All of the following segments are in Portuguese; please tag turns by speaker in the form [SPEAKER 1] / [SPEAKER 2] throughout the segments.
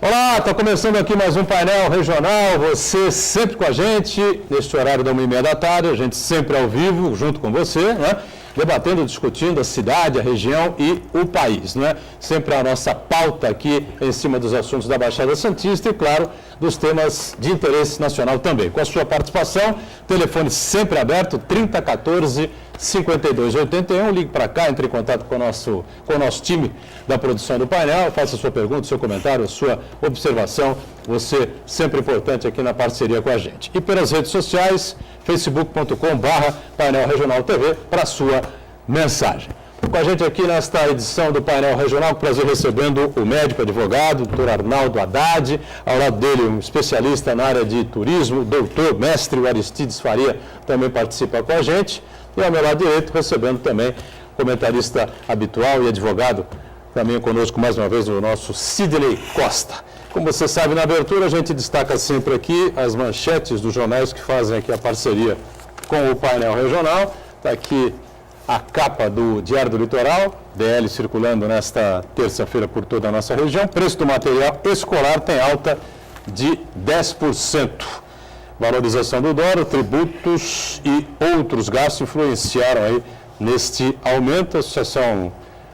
[SPEAKER 1] Olá, está começando aqui mais um painel regional, você sempre com a gente, neste horário da 1h30 da tarde, a gente sempre ao vivo, junto com você, né? Debatendo, discutindo a cidade, a região e o país, né? Sempre a nossa pauta aqui em cima dos assuntos da Baixada Santista e, claro, dos temas de interesse nacional também. Com a sua participação, telefone sempre aberto, 3014-5281, ligue para cá, entre em contato com o nosso time da produção do painel, faça sua pergunta, seu comentário, sua observação, você sempre importante aqui na parceria com a gente. E pelas redes sociais, facebook.com/painel regional TV, para sua mensagem. Com a gente aqui nesta edição do Painel Regional, prazer recebendo o médico advogado, doutor Arnaldo Haddad, ao lado dele um especialista na área de turismo, doutor, mestre Aristides Faria, também participa com a gente, e ao meu lado direito recebendo também comentarista habitual e advogado, também conosco mais uma vez o nosso Sidney Costa. Como você sabe, na abertura a gente destaca sempre aqui as manchetes dos jornais que fazem aqui a parceria com o painel regional. Está aqui a capa do Diário do Litoral, DL circulando nesta terça-feira por toda a nossa região. Preço do material escolar tem alta de 10%. Valorização do dólar, tributos e outros gastos influenciaram aí neste aumento. A Associação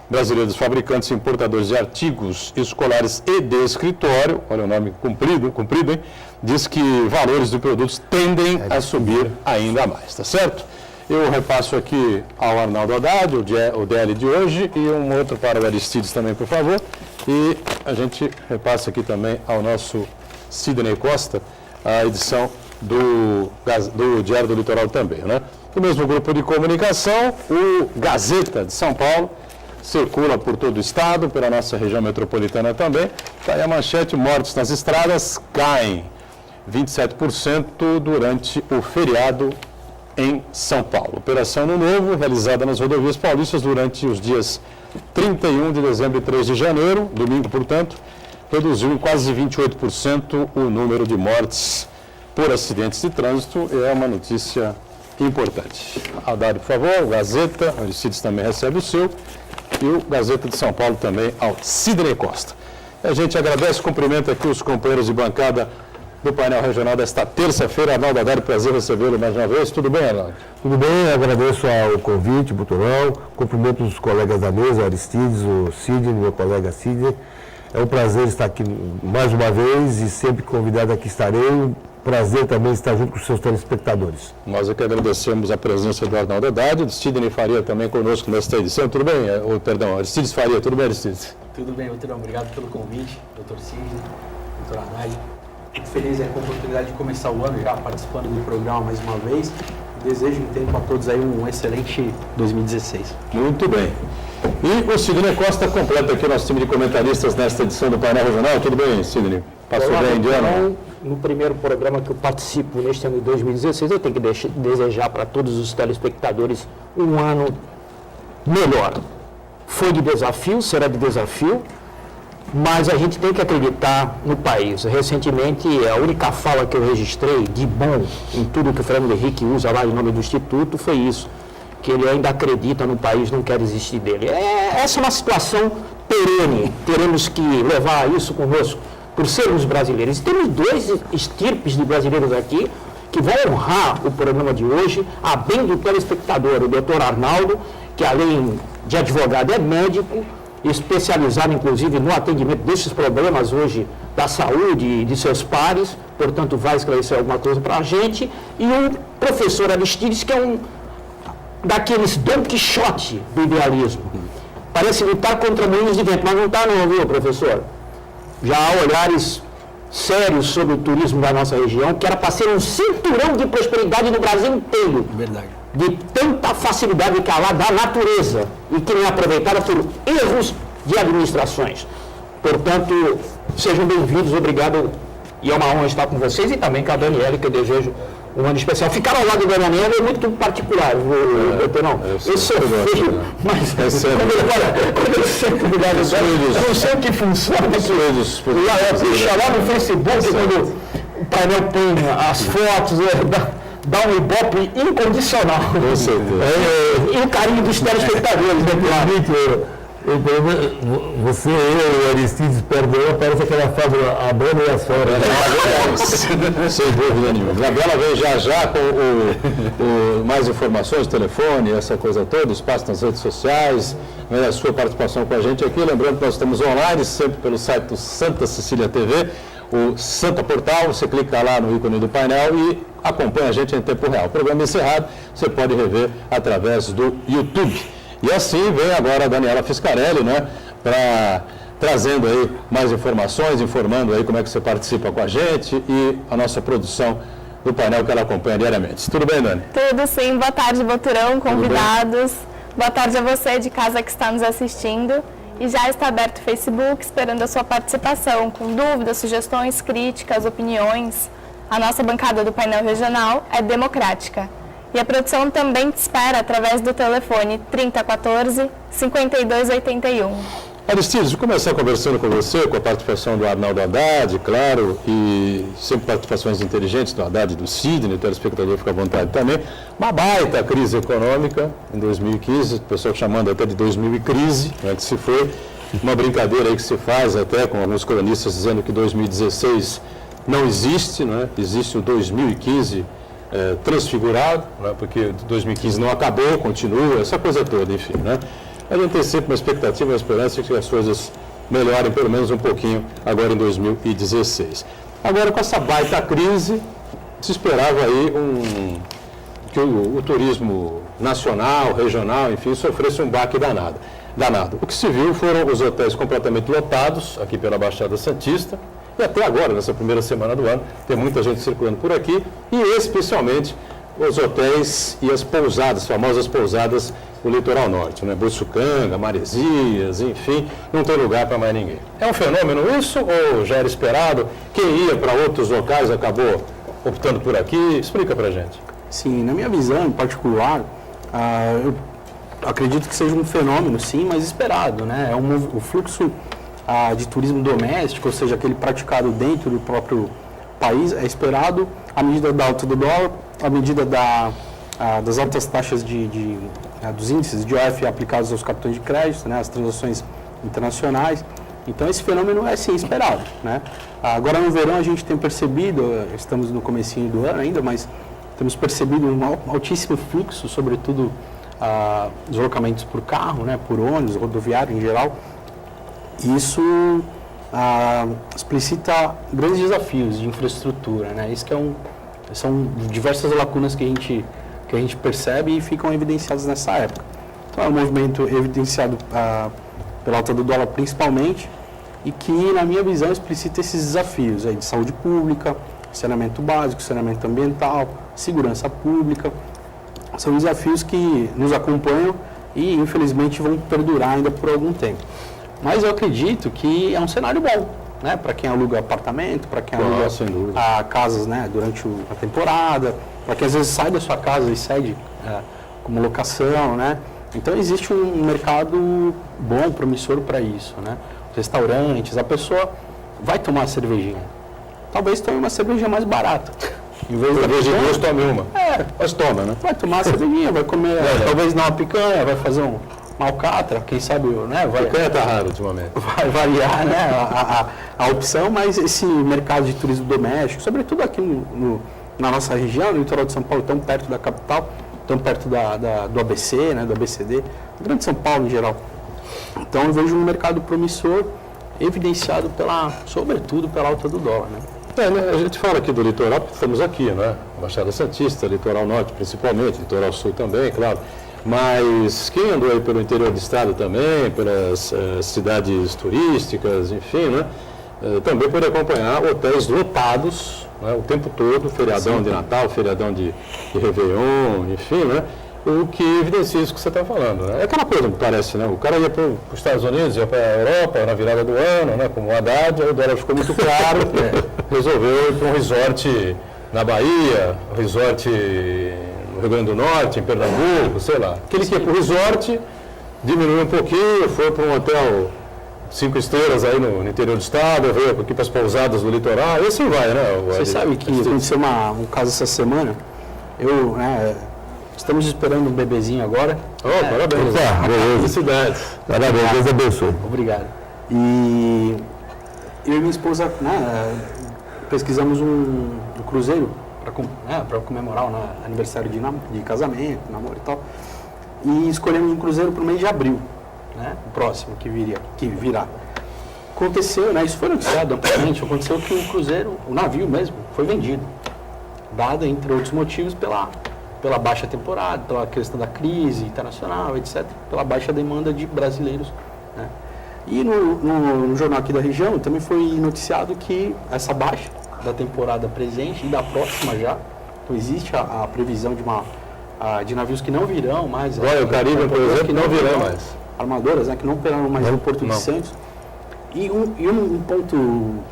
[SPEAKER 1] Brasileira dos Fabricantes e Importadores de Artigos Escolares e de Escritório, olha o nome comprido, hein? Diz que valores de produtos tendem a subir ainda mais, tá certo? Eu repasso aqui ao Arnaldo Haddad, o DL de hoje, e um outro para o Aristides também, por favor. E a gente repassa aqui também ao nosso Sidney Costa, a edição do Diário do Litoral também, né? Do mesmo grupo de comunicação, o Gazeta de São Paulo, circula por todo o estado, pela nossa região metropolitana também. Está aí a manchete: mortes nas estradas caem 27% durante o feriado em São Paulo. Operação Ano Novo, realizada nas rodovias paulistas durante os dias 31 de dezembro e 3 de janeiro, domingo, portanto, reduziu em quase 28% o número de mortes por acidentes de trânsito. É uma notícia importante. Haddad, por favor, o Gazeta, o Aristides também recebe o seu, e o Gazeta de São Paulo também ao Sidney Costa. A gente agradece e cumprimenta aqui os companheiros de bancada do painel regional desta terça-feira. Arnaldo Haddad, prazer recebê-lo mais uma vez. Tudo bem, Arnaldo?
[SPEAKER 2] Tudo bem, agradeço ao convite, Buturão, cumprimento os colegas da mesa, o Aristides, o Sidney, meu colega Sidney. É um prazer estar aqui mais uma vez e sempre convidado aqui estarei. Prazer também estar junto com os seus telespectadores.
[SPEAKER 1] Nós aqui agradecemos a presença do Arnaldo Haddad, do Sidney Faria também conosco nesta edição. Tudo bem? Aristides Faria, tudo bem, Aristides?
[SPEAKER 3] Tudo bem, Buturão. Obrigado pelo convite, doutor Sidney, doutor Haddad. Fico feliz com a oportunidade de começar o ano já participando do programa mais uma vez. Desejo a todos aí um excelente 2016.
[SPEAKER 1] Muito bem. E o Sidney Costa completa aqui o nosso time de comentaristas nesta edição do Painel Regional. Tudo bem, Sidney? Passou bem de ano?
[SPEAKER 4] No primeiro programa que eu participo neste ano de 2016, eu tenho que desejar para todos os telespectadores um ano melhor. Foi de desafio, será de desafio, mas a gente tem que acreditar no país. Recentemente, a única fala que eu registrei de bom em tudo que o Fernando Henrique usa lá em nome do Instituto foi isso, que ele ainda acredita no país, não quer desistir dele. Essa é uma situação perene, teremos que levar isso conosco, por sermos brasileiros. E temos dois estirpes de brasileiros aqui que vão honrar o programa de hoje, a bem do telespectador, o doutor Arnaldo, que além de advogado é médico, especializado inclusive no atendimento desses problemas hoje da saúde e de seus pares, portanto vai esclarecer alguma coisa para a gente, e o professor Aristides, que é um daqueles Don Quixote do idealismo. Parece lutar contra moinhos de vento, mas não está não, viu, professor? Já há olhares sérios sobre o turismo da nossa região, que era para ser um cinturão de prosperidade no Brasil inteiro.
[SPEAKER 3] Verdade.
[SPEAKER 4] De tanta facilidade que há lá da natureza e que não é aproveitada por erros de administrações. Portanto, sejam bem-vindos, obrigado, e é uma honra estar com vocês e também com a Daniela, que eu desejo um ano especial. Ficar ao lado da Daniela é muito particular, eu sou feio, mas quando eu sento do lado dela, eu não sei o que funciona. Deixa lá no Facebook, quando o painel põe as fotos, dá um ibope incondicional. E o carinho dos telespectadores, né, claro.
[SPEAKER 2] Você, eu e o Aristides perdoa, parece aquela a Bruna e as férias.
[SPEAKER 1] Sem dúvida nenhuma. Isabela vem já com mais informações, telefone, essa coisa toda, espaço nas redes sociais, a sua participação com a gente aqui. Lembrando que nós estamos online, sempre pelo site do Santa Cecília TV, o Santa Portal, você clica lá no ícone do painel e acompanha a gente em tempo real. O programa encerrado, você pode rever através do YouTube. E assim vem agora a Daniela Fiscarelli, né, trazendo aí mais informações, informando aí como é que você participa com a gente e a nossa produção do painel que ela acompanha diariamente. Tudo bem, Dani?
[SPEAKER 5] Tudo sim. Boa tarde, Boturão, convidados. Boa tarde a você de casa que está nos assistindo. E já está aberto o Facebook, esperando a sua participação, com dúvidas, sugestões, críticas, opiniões. A nossa bancada do painel regional é democrática. E a produção também te espera através do telefone 3014-5281.
[SPEAKER 1] Aristides, vou começar conversando com você, com a participação do Arnaldo Haddad, claro, e sempre participações inteligentes do Haddad e do Sidney, o telespectador fica à vontade também. Uma baita crise econômica em 2015, o pessoal chamando até de 2000-crise, né, que se foi. Uma brincadeira aí que se faz até com alguns cronistas dizendo que 2016 não existe, né, existe o 2015 transfigurado, né, porque 2015 não acabou, continua, essa coisa toda, enfim, né. A gente tem sempre uma expectativa, uma esperança de que as coisas melhorem pelo menos um pouquinho agora em 2016. Agora, com essa baita crise, se esperava aí que o turismo nacional, regional, enfim, sofresse um baque danado. O que se viu foram os hotéis completamente lotados, aqui pela Baixada Santista, e até agora, nessa primeira semana do ano, tem muita gente circulando por aqui, e especialmente os hotéis e as pousadas, famosas pousadas do litoral norte, né? Boiçucanga, Maresias, enfim, não tem lugar para mais ninguém. É um fenômeno isso ou já era esperado? Quem ia para outros locais acabou optando por aqui? Explica para a gente.
[SPEAKER 3] Sim, na minha visão em particular, eu acredito que seja um fenômeno, sim, mas esperado, né? O fluxo de turismo doméstico, ou seja, aquele praticado dentro do próprio país, é esperado à medida da alta do dólar, à medida das altas taxas dos índices de OF aplicados aos cartões de crédito, né, as transações internacionais. Então, esse fenômeno é, sim, esperado, né? Agora, no verão, a gente tem percebido, estamos no comecinho do ano ainda, mas temos percebido um altíssimo fluxo, sobretudo deslocamentos por carro, né, por ônibus, rodoviário em geral. E isso explicita grandes desafios de infraestrutura, né? Isso que são diversas lacunas que a gente percebe e ficam evidenciadas nessa época. Então, é um movimento evidenciado pela alta do dólar principalmente e que, na minha visão, explicita esses desafios aí de saúde pública, saneamento básico, saneamento ambiental, segurança pública. São desafios que nos acompanham e, infelizmente, vão perdurar ainda por algum tempo. Mas eu acredito que é um cenário bom, né, para quem aluga apartamento, para quem aluga casas, né, durante a temporada, para quem às vezes sai da sua casa e cede como locação, né. Então existe um mercado bom, promissor para isso, né. Restaurantes, a pessoa vai tomar uma cervejinha, talvez tome uma cerveja mais barata. Em vez de duas, tome uma. Mas toma, né? Vai tomar uma cervejinha, vai comer, talvez não uma picanha, vai fazer uma alcatra, quem sabe, né?
[SPEAKER 1] Picanha está raro ultimamente.
[SPEAKER 3] Vai variar, né, a opção, mas esse mercado de turismo doméstico, sobretudo aqui na nossa região, no litoral de São Paulo, tão perto da capital, tão perto do ABC, né, do ABCD, do Grande São Paulo em geral. Então eu vejo um mercado promissor, evidenciado sobretudo pela alta do dólar, né?
[SPEAKER 1] A gente fala aqui do litoral, porque estamos aqui, né? Baixada Santista, litoral norte principalmente, litoral sul também, claro. Mas quem andou aí pelo interior do estado também, pelas cidades turísticas, enfim, né? Também pode acompanhar hotéis lotados, né, o tempo todo, feriadão de Natal, feriadão de Réveillon, enfim, né? O que evidencia isso que você está falando, né? É aquela coisa que parece, né? O cara ia para os Estados Unidos, ia para a Europa na virada do ano, né? Como o Haddad, aí o dólar ficou muito caro, resolveu ir para um resort na Bahia, um resort no Rio Grande do Norte, em Pernambuco, sei lá. Aquele que ia para o resort, diminuiu um pouquinho, foi para um hotel 5 estrelas aí no interior do estado, veio aqui para as pousadas do litoral, e assim vai, né?
[SPEAKER 3] Você sabe que aconteceu um caso essa semana, estamos esperando um bebezinho agora.
[SPEAKER 1] Parabéns. Felicidades.
[SPEAKER 2] Parabéns, Deus abençoe.
[SPEAKER 3] Obrigado. E eu e minha esposa, né, pesquisamos um cruzeiro para comemorar o aniversário de casamento, namoro e tal. E escolhemos um cruzeiro para o mês de abril, né, o próximo que virá. Aconteceu, né, isso foi noticiado amplamente, aconteceu que o cruzeiro, o navio mesmo, foi vendido. Dado, entre outros motivos, pela baixa temporada, pela questão da crise internacional, etc., pela baixa demanda de brasileiros, né. E no jornal aqui da região também foi noticiado que essa baixa da temporada presente e da próxima já, então existe a previsão de navios que não virão mais.
[SPEAKER 1] Royal Caribbean, por exemplo, que não virão mais.
[SPEAKER 3] Armadoras, né, que não operaram mais no Porto de Santos. E um ponto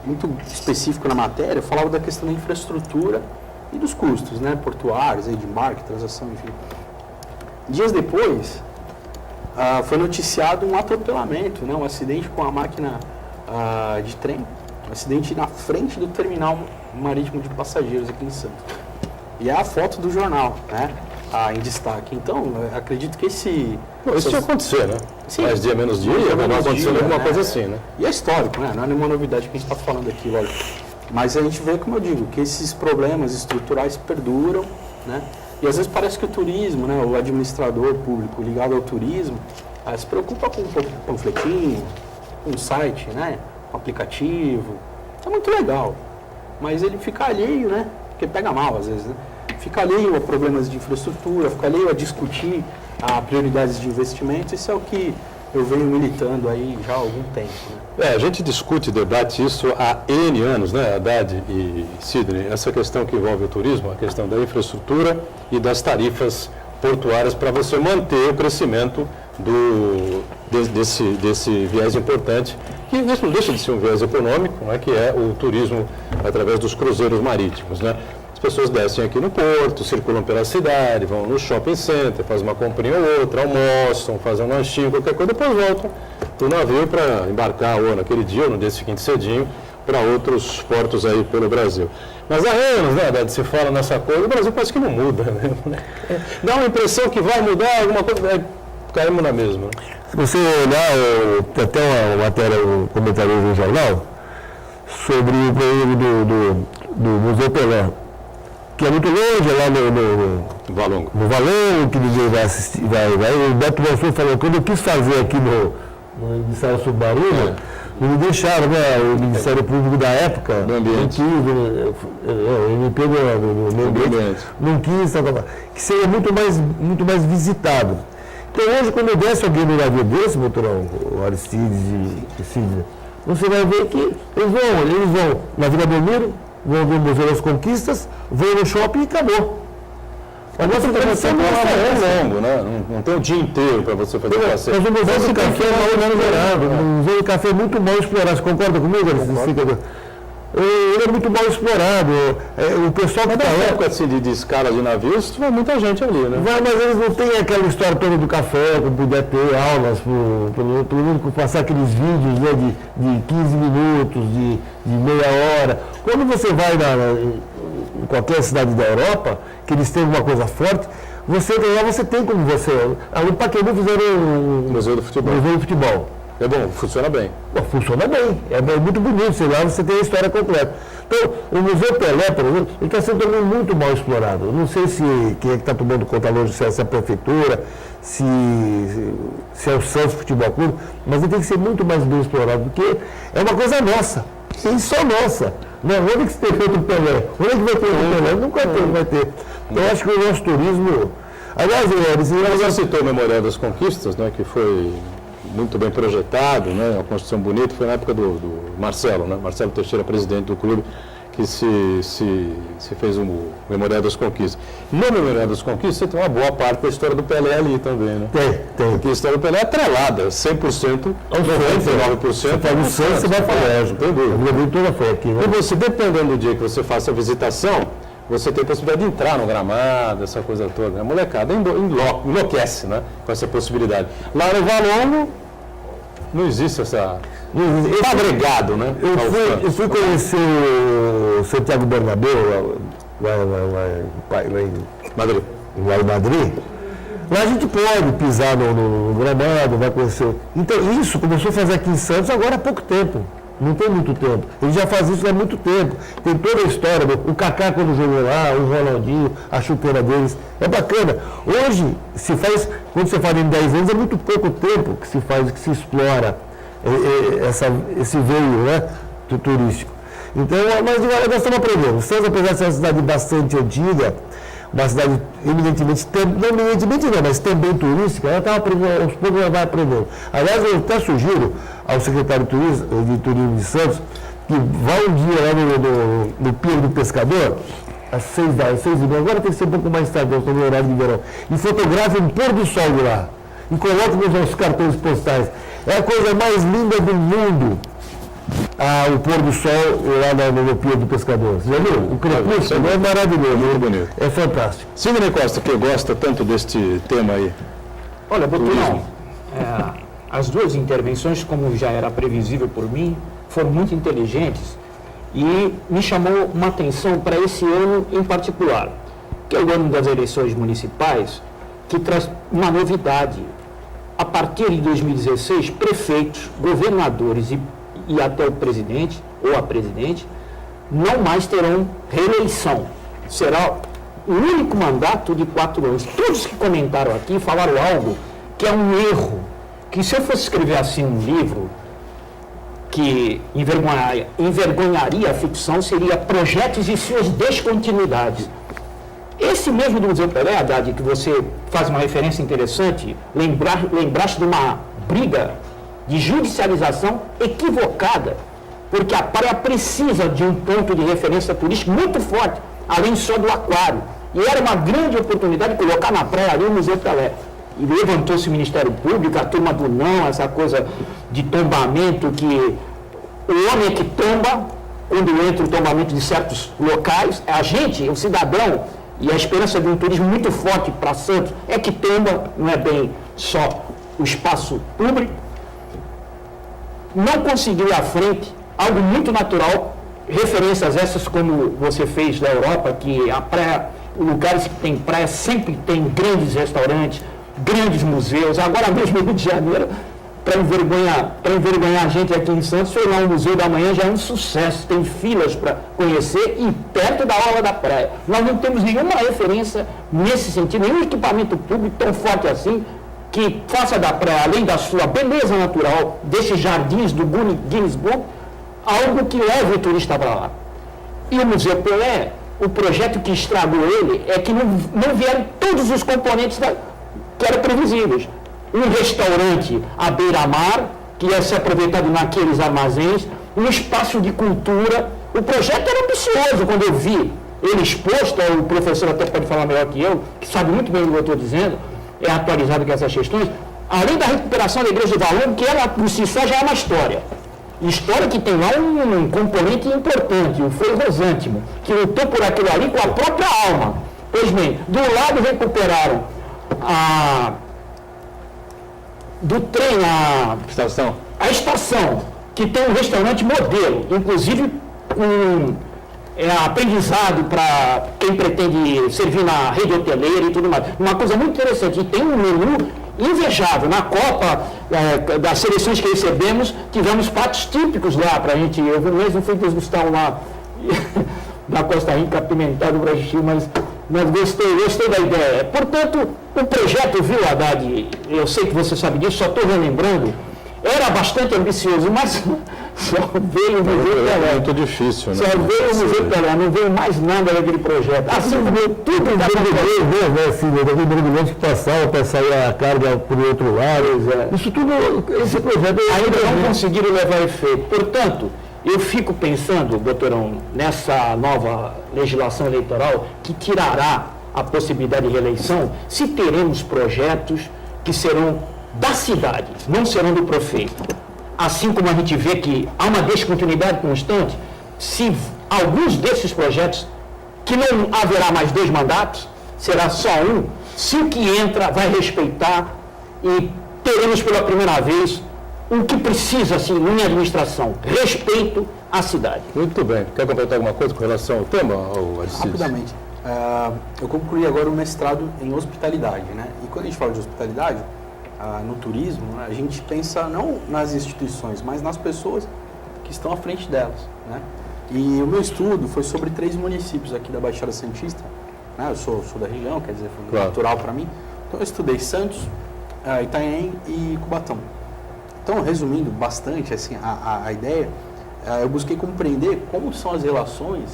[SPEAKER 3] muito específico na matéria falava da questão da infraestrutura e dos custos, né, portuários, aí de marketing, transação, enfim. Dias depois, foi noticiado um atropelamento, né, um acidente com a máquina de trem, um acidente na frente do terminal marítimo de passageiros aqui em Santos. E é a foto do jornal, né, em destaque. Então, acredito que isso
[SPEAKER 1] ia acontecer, né?
[SPEAKER 3] Sim.
[SPEAKER 1] Mais dia, menos dia, vai acontecendo alguma coisa assim, né?
[SPEAKER 3] E é histórico, né? Não é nenhuma novidade que a gente está falando aqui, lógico. Mas a gente vê, como eu digo, que esses problemas estruturais perduram, né? E às vezes parece que o turismo, né, o administrador público ligado ao turismo, se preocupa com um panfletinho, com um site, né, um aplicativo. É muito legal. Mas ele fica alheio, né? Porque pega mal às vezes, né? Fica alheio a problemas de infraestrutura, fica alheio a discutir prioridades de investimentos. Isso é o que eu venho militando aí já há algum tempo, né?
[SPEAKER 1] A gente discute e debate isso há N anos, né, Haddad e Sidney, essa questão que envolve o turismo, a questão da infraestrutura e das tarifas portuárias para você manter o crescimento desse viés importante, que não deixa de ser um viés econômico, né, que é o turismo através dos cruzeiros marítimos, né? As pessoas descem aqui no porto, circulam pela cidade, vão no shopping center, fazem uma comprinha ou outra, almoçam, fazem um lanchinho, qualquer coisa, depois voltam para o navio para embarcar ou naquele dia ou no dia seguinte cedinho para outros portos aí pelo Brasil. Mas há anos, né, Haddad, se fala nessa coisa, o Brasil parece que não muda, né? Dá uma impressão que vai mudar alguma coisa, caímos na mesma.
[SPEAKER 2] Se você olhar, tem até uma matéria, um comentário no jornal, sobre o projeto do Museu Pelé, que é muito longe, lá no Valongo, que ninguém vai assistir, o Beto Mansur falou, quando eu quis fazer aqui no Ministério Submarino, não me deixaram, né, o Ministério Público da época,
[SPEAKER 1] do ambiente.
[SPEAKER 2] O MP do meio ambiente, não quis, que seria muito mais visitado. Então hoje, quando desce alguém no navio desse, motorão, o Aristides e Sidney, você vai ver que eles vão na Vila Belmiro, vão ver o Museu das Conquistas, vão no shopping e acabou.
[SPEAKER 1] A nossa tradição é longo, né? Não tem o dia inteiro para você fazer passeio.
[SPEAKER 2] Mas o Museu do Café é mal explorado. O Museu do Café é muito mal explorado. Você concorda comigo? Ele é muito mal explorado. O pessoal que está lá...
[SPEAKER 1] época assim, de escala de navios, vai muita gente ali, né?
[SPEAKER 2] Mas eles não têm aquela história toda do café, que puder ter aulas, pelo menos passar aqueles vídeos, né, de 15 minutos, de meia hora. Quando você vai em qualquer cidade da Europa, que eles têm uma coisa forte, você tem como você... No Pacaembu fizeram um
[SPEAKER 1] Museu do
[SPEAKER 2] Futebol.
[SPEAKER 1] É bom, funciona bem.
[SPEAKER 2] Funciona bem, é muito bonito, sei lá, você tem a história completa. Então, o Museu Pelé, por exemplo, ele está sendo também muito mal explorado. Eu não sei quem é que está tomando conta hoje, se é essa prefeitura, se é o Santos Futebol Clube, mas ele tem que ser muito mais bem explorado, porque é uma coisa nossa, e só nossa. Não, onde que se tem feito o Pelé? Onde é que vai ter o Pelé? Nunca vai ter. Então, eu acho que o nosso turismo... Aliás,
[SPEAKER 1] você já citou o Memorial das Conquistas, né, que foi muito bem projetado, né, uma construção bonita, foi na época do Marcelo, né, Marcelo Teixeira, presidente do clube, que se fez o Memorial das Conquistas. No Memorial das Conquistas, você tem uma boa parte da história do Pelé ali também, né?
[SPEAKER 2] Tem.
[SPEAKER 1] Porque a história do Pelé é atrelada, 100%, 99%.
[SPEAKER 2] Você faz o Santos, você vai para o colégio.
[SPEAKER 1] Tem dúvida.
[SPEAKER 2] Toda foi aqui, né?
[SPEAKER 1] E você, dependendo do dia que você faça a visitação, você tem a possibilidade de entrar no gramado, essa coisa toda. A molecada enlouquece, né, com essa possibilidade. Lá no Valongo, não existe essa... Está agregado, né?
[SPEAKER 2] Eu fui conhecer o Santiago Bernabéu, lá em Madrid. Lá a gente pode pisar no gramado, vai conhecer. Então, isso começou a fazer aqui em Santos agora há pouco tempo. Não tem muito tempo. Ele já faz isso há muito tempo. Tem toda a história. O Kaká, quando jogou lá, o Ronaldinho, a chuteira deles. É bacana. Hoje, quando você fala em 10 anos, é muito pouco tempo que se faz, que se explora esse veio, né, turístico. Então, mas nós estamos aprendendo. Santos, apesar de ser uma cidade bastante antiga, uma cidade eminentemente, não eminentemente não, mas também turística, ela está aprendendo, aos poucos ela vai aprendendo. Aliás, eu até sugiro ao secretário de Turismo de Santos que vá um dia lá no Pier do Pescador, às 6h30, agora tem que ser um pouco mais tarde, estou no horário de verão, e fotografe um pôr do sol de lá, e coloque nos nossos cartões postais. É a coisa mais linda do mundo. O pôr do sol lá no Pier do Pescador. Você já viu? O crepúsculo é maravilhoso.
[SPEAKER 1] Muito bonito.
[SPEAKER 2] É fantástico.
[SPEAKER 1] Sidney Costa, que gosta tanto deste tema aí.
[SPEAKER 4] Olha, Boturão, as duas intervenções, como já era previsível por mim, foram muito inteligentes e me chamou uma atenção para esse ano em particular, que é o ano das eleições municipais, que traz uma novidade. A partir de 2016, prefeitos, governadores e até o presidente ou a presidente não mais terão reeleição. Será o único mandato de 4 anos. Todos que comentaram aqui falaram algo que é um erro, que se eu fosse escrever assim um livro que envergonharia a ficção, seria Projetos e suas descontinuidades. Esse mesmo do Museu Pelé, Haddad, que você faz uma referência interessante, lembraste de uma briga de judicialização equivocada, porque a praia precisa de um ponto de referência turística muito forte, além só do aquário. E era uma grande oportunidade de colocar na praia ali o Museu Pelé. E levantou-se o Ministério Público, a turma do não, essa coisa de tombamento, que o homem é que tomba quando entra o tombamento de certos locais. A gente, o cidadão, e a esperança de um turismo muito forte para Santos é que tomba, não é bem só o espaço público. Não conseguiu ir à frente, algo muito natural, referências essas como você fez da Europa, que a praia, lugares que tem praia sempre tem grandes restaurantes, grandes museus. Agora mesmo no Rio de Janeiro, para envergonhar a gente aqui em Santos, foi lá o Museu da Manhã, já é um sucesso, tem filas para conhecer e perto da orla da praia. Nós não temos nenhuma referência nesse sentido, nenhum equipamento público tão forte assim, que faça da praia, além da sua beleza natural, desses jardins do Guinness Book, algo que leve o turista para lá. E o Museu Pelé, o projeto que estragou ele é que não vieram todos os componentes que eram previsíveis. Um restaurante à beira-mar, que ia ser aproveitado naqueles armazéns, um espaço de cultura. O projeto era ambicioso quando eu vi ele exposto, o professor até pode falar melhor que eu, que sabe muito bem o que eu estou dizendo, é atualizado com essas questões, além da recuperação da Igreja do Valor, que ela por si só já é uma história. História que tem lá um componente importante, o Frei Rosântimo, que lutou por aquilo ali com a própria alma. Pois bem, do lado recuperaram do trem a estação, que tem um restaurante modelo, inclusive com aprendizado para quem pretende servir na rede hoteleira e tudo mais. Uma coisa muito interessante, e tem um menu invejável. Na Copa das seleções que recebemos, tivemos pratos típicos lá para a gente. Eu mesmo fui degustar uma da Costa Rica apimentado para xixi, mas gostei da ideia. Portanto, o projeto, viu, Haddad, eu sei que você sabe disso, só estou relembrando, era bastante ambicioso, mas só veio o Museu Pelé.
[SPEAKER 1] É muito difícil, né?
[SPEAKER 4] Só veio o Museu Pelé, não veio mais nada daquele projeto. Assim, tudo está
[SPEAKER 2] daquele mergulhante que passava para sair a carga por outro lado. Isso tudo, esse projeto
[SPEAKER 4] ainda não conseguiram levar efeito. Portanto, eu fico pensando, doutorão, nessa nova legislação eleitoral que tirará a possibilidade de reeleição, se teremos projetos que serão da cidade, não serão do prefeito. Assim como a gente vê que há uma descontinuidade constante, se alguns desses projetos, que não haverá mais 2 mandatos, será só um, se o que entra vai respeitar e teremos pela primeira vez o que precisa, assim, minha administração, respeito à cidade.
[SPEAKER 1] Muito bem. Quer completar alguma coisa com relação ao tema, Aristides?
[SPEAKER 3] Rapidamente. Eu concluí agora o mestrado em hospitalidade, né? E quando a gente fala de hospitalidade, no turismo, né, a gente pensa não nas instituições, mas nas pessoas que estão à frente delas, né? E o meu estudo foi sobre 3 municípios aqui da Baixada Santista, né? Eu sou da região, quer dizer, foi natural para mim. Então eu estudei Santos, Itanhaém e Cubatão. Então, resumindo bastante assim, a ideia, eu busquei compreender como são as relações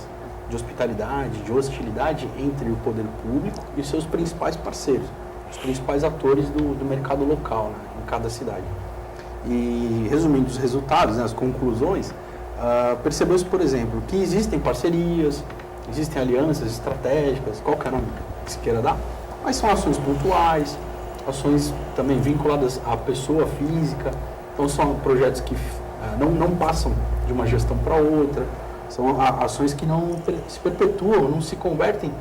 [SPEAKER 3] de hospitalidade, de hostilidade entre o poder público e seus principais parceiros, os principais atores do mercado local, né, em cada cidade. E, resumindo os resultados, né, as conclusões, percebeu-se, por exemplo, que existem parcerias, existem alianças estratégicas, qualquer nome que se queira dar, mas são ações pontuais, ações também vinculadas à pessoa física, então são projetos que não passam de uma gestão para outra, são ações que não se perpetuam, não se convertem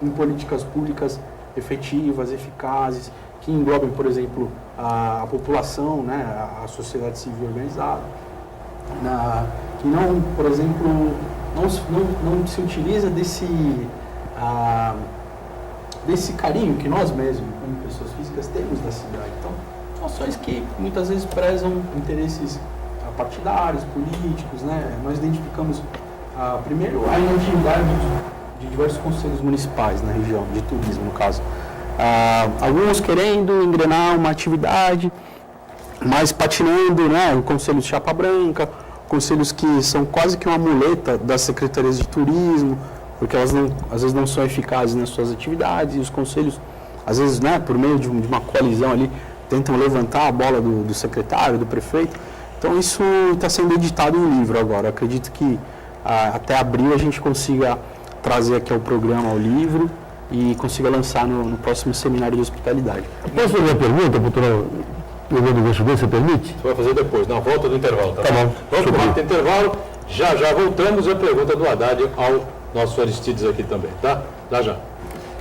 [SPEAKER 3] em políticas públicas efetivas, eficazes, que englobem, por exemplo, a população, né, a sociedade civil organizada, que não, por exemplo, não se utiliza desse carinho que nós mesmos, como pessoas físicas, temos da cidade. Então, são ações que muitas vezes prezam interesses partidários, políticos, né? Nós identificamos, primeiro, a inatividade de diversos conselhos municipais na região, de turismo, no caso. Alguns querendo engrenar uma atividade, mas patinando, né? Conselhos de chapa branca, conselhos que são quase que uma muleta das secretarias de turismo, porque elas às vezes não são eficazes nas suas atividades, e os conselhos, às vezes, né, por meio de uma coalizão ali, tentam levantar a bola do secretário, do prefeito. Então isso está sendo editado em livro agora. Eu acredito que até abril a gente consiga trazer aqui ao programa o livro e consiga lançar no próximo seminário de hospitalidade.
[SPEAKER 2] Posso fazer uma pergunta, doutor? Pegando o gancho dele, você permite?
[SPEAKER 1] Você vai fazer depois, na volta do intervalo, tá?
[SPEAKER 2] Tá bom.
[SPEAKER 1] Vamos para o rápido intervalo, já voltamos a pergunta do Haddad ao nosso Aristides aqui também, tá? Já.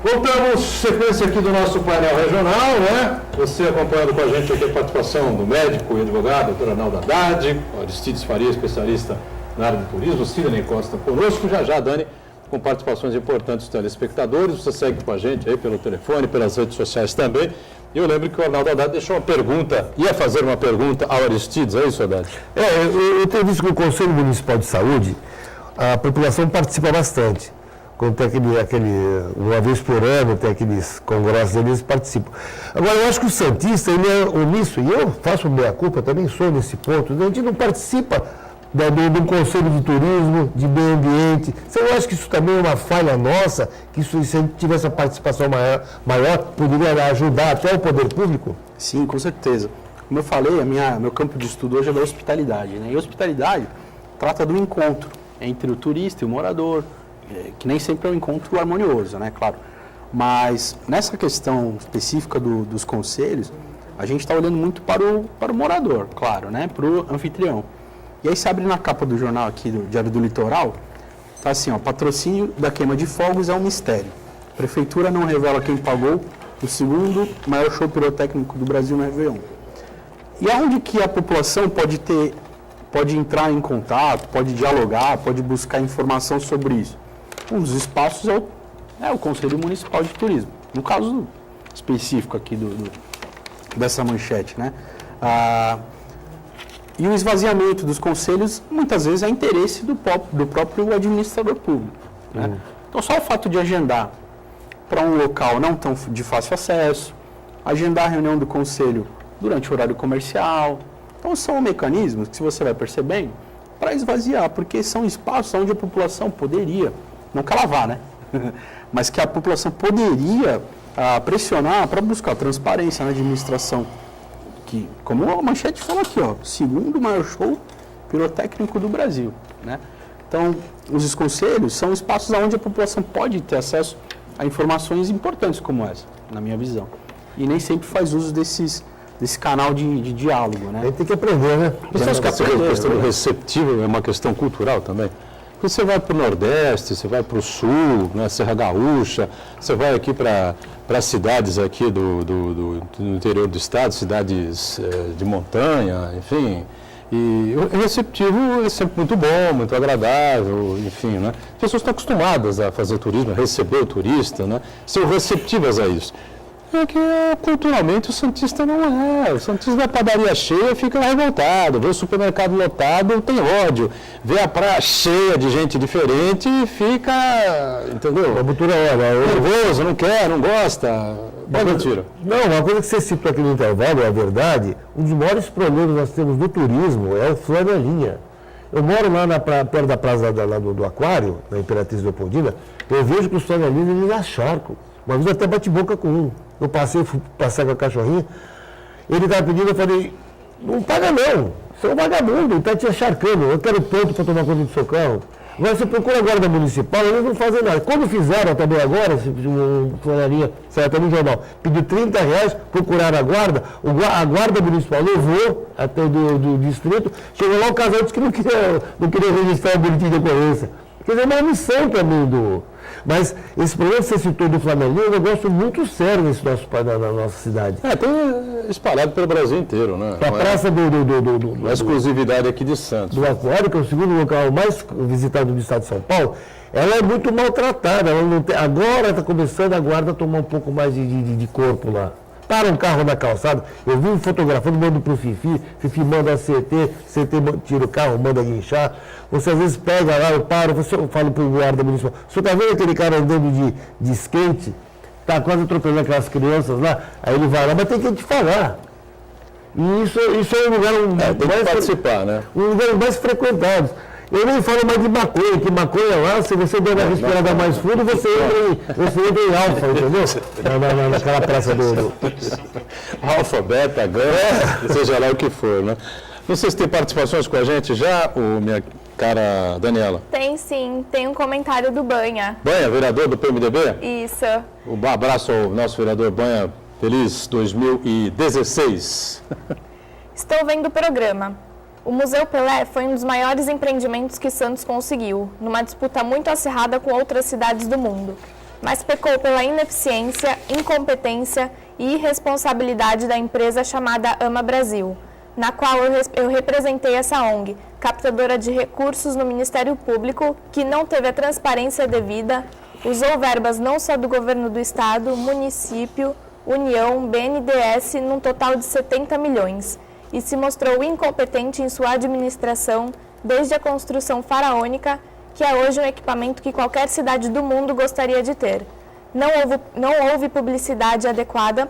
[SPEAKER 1] Voltamos, sequência aqui do nosso painel regional, né? Você acompanhando com a gente aqui a participação do médico e advogado, doutor Arnaldo Haddad, Aristides Faria, especialista na área de turismo, Sidney Costa conosco, já, Dani, com participações importantes dos telespectadores. Você segue com a gente aí pelo telefone, pelas redes sociais também. E eu lembro que o Arnaldo Haddad deixou uma pergunta, ia fazer uma pergunta ao Aristides, é isso, Haddad?
[SPEAKER 2] Eu tenho visto que o Conselho Municipal de Saúde, a população participa bastante. Quando tem uma vez por ano, tem aqueles congressos, eles participam. Agora, eu acho que o santista, ele é omisso, e eu faço meia-culpa, também sou nesse ponto, a gente não participa de um conselho de turismo, de meio ambiente. Você não acha que isso também é uma falha nossa, que se a gente tivesse a participação maior, poderia ajudar até o poder público?
[SPEAKER 3] Sim, com certeza. Como eu falei, meu campo de estudo hoje é da hospitalidade, né? E a hospitalidade trata do encontro entre o turista e o morador, que nem sempre é um encontro harmonioso, né? Claro. Mas nessa questão específica dos conselhos, a gente está olhando muito para o morador, claro, né? Para o anfitrião. E aí se abre na capa do jornal aqui, do Diário do Litoral, tá assim, ó, patrocínio da queima de fogos é um mistério. Prefeitura não revela quem pagou o segundo maior show pirotécnico do Brasil no Réveillon. E aonde que a população pode entrar em contato, pode dialogar, pode buscar informação sobre isso? Um dos espaços é o Conselho Municipal de Turismo. No caso específico aqui dessa manchete, né? E o esvaziamento dos conselhos, muitas vezes, é interesse do próprio administrador público, né? Então, só o fato de agendar para um local não tão de fácil acesso, agendar a reunião do conselho durante o horário comercial. Então, são mecanismos que, se você vai percebendo, para esvaziar, porque são espaços onde a população poderia, não que ela vá, né? Mas que a população poderia pressionar para buscar transparência na administração. Que, como a manchete fala aqui, ó, segundo maior show pirotécnico do Brasil, né? Então, os conselhos são espaços onde a população pode ter acesso a informações importantes como essa, na minha visão. E nem sempre faz uso desse canal de diálogo, né?
[SPEAKER 2] A gente tem que aprender, né?
[SPEAKER 1] Você acha que a questão do receptivo é uma questão cultural também? Porque você vai para o Nordeste, você vai para o Sul, né, Serra Gaúcha, você vai aqui para cidades aqui do interior do estado, cidades de montanha, enfim. E o receptivo é sempre muito bom, muito agradável, enfim, né? As pessoas estão acostumadas a fazer turismo, a receber o turista, né? São receptivas a isso. É que culturalmente o santista não é. O santista da padaria cheia fica revoltado, vê o supermercado lotado, tem ódio, vê a praia cheia de gente diferente e fica, entendeu? Nervoso, não quer, não gosta. É mentira.
[SPEAKER 2] Não, uma coisa que você citou aqui no intervalo, é a verdade, um dos maiores problemas que nós temos no turismo é o flanelinha. Eu moro lá perto da praça do Aquário, na Imperatriz Leopoldina, eu vejo que os flanelinhas eles acharcam. Uma vez até bate boca com um. Eu fui passear com a cachorrinha, ele estava pedindo, eu falei, não paga não, você é um vagabundo, ele está te acharcando, eu quero ponto para tomar conta do seu carro. Agora você procura a guarda municipal, eles não fazem nada. Quando fizeram também agora, um flanelinha, saiu até no jornal, pediu R$30, procuraram a guarda, a guarda municipal levou até do distrito, chegou lá o casal disse que não queria registrar o boletim de ocorrência. Quer dizer, é uma missão também Mas esse problema que você citou do flanelinha é um negócio muito sério na nossa cidade.
[SPEAKER 1] Tem espalhado pelo Brasil inteiro, né?
[SPEAKER 2] A praça
[SPEAKER 1] A exclusividade aqui de Santos.
[SPEAKER 2] do Aquário, que é o segundo local mais visitado do estado de São Paulo, ela é muito maltratada. Ela não tem, agora está começando a guarda a tomar um pouco mais de corpo lá. Para um carro na calçada, eu vi fotografando, mando para o Fifi manda a CT tira o carro, manda guinchar. Você às vezes pega lá, eu falo para o guarda municipal, você está vendo aquele cara andando de skate, está quase atropelando aquelas crianças lá, aí ele vai lá, mas tem que te falar. E isso é um lugar
[SPEAKER 1] tem que participar, né?
[SPEAKER 2] Um lugar mais frequentado. Eu nem falo mais de maconha, que maconha lá, se você der uma respirada mais fundo, você entra em alfa, entendeu? Naquela praça do...
[SPEAKER 1] Alfa, beta, gama, seja lá o que for, né? Não sei se tem participações com a gente já, minha cara Daniela.
[SPEAKER 5] Tem sim, tem um comentário do Banha.
[SPEAKER 1] Banha, vereador do PMDB?
[SPEAKER 5] Isso.
[SPEAKER 1] Um abraço ao nosso vereador Banha, feliz 2016.
[SPEAKER 5] Estou vendo o programa. O Museu Pelé foi um dos maiores empreendimentos que Santos conseguiu, numa disputa muito acirrada com outras cidades do mundo. Mas pecou pela ineficiência, incompetência e irresponsabilidade da empresa chamada Ama Brasil, na qual eu representei essa ONG, captadora de recursos no Ministério Público, que não teve a transparência devida, usou verbas não só do governo do Estado, município, União, BNDES, num total de 70 milhões. E se mostrou incompetente em sua administração desde a construção faraônica, que é hoje um equipamento que qualquer cidade do mundo gostaria de ter. Não houve publicidade adequada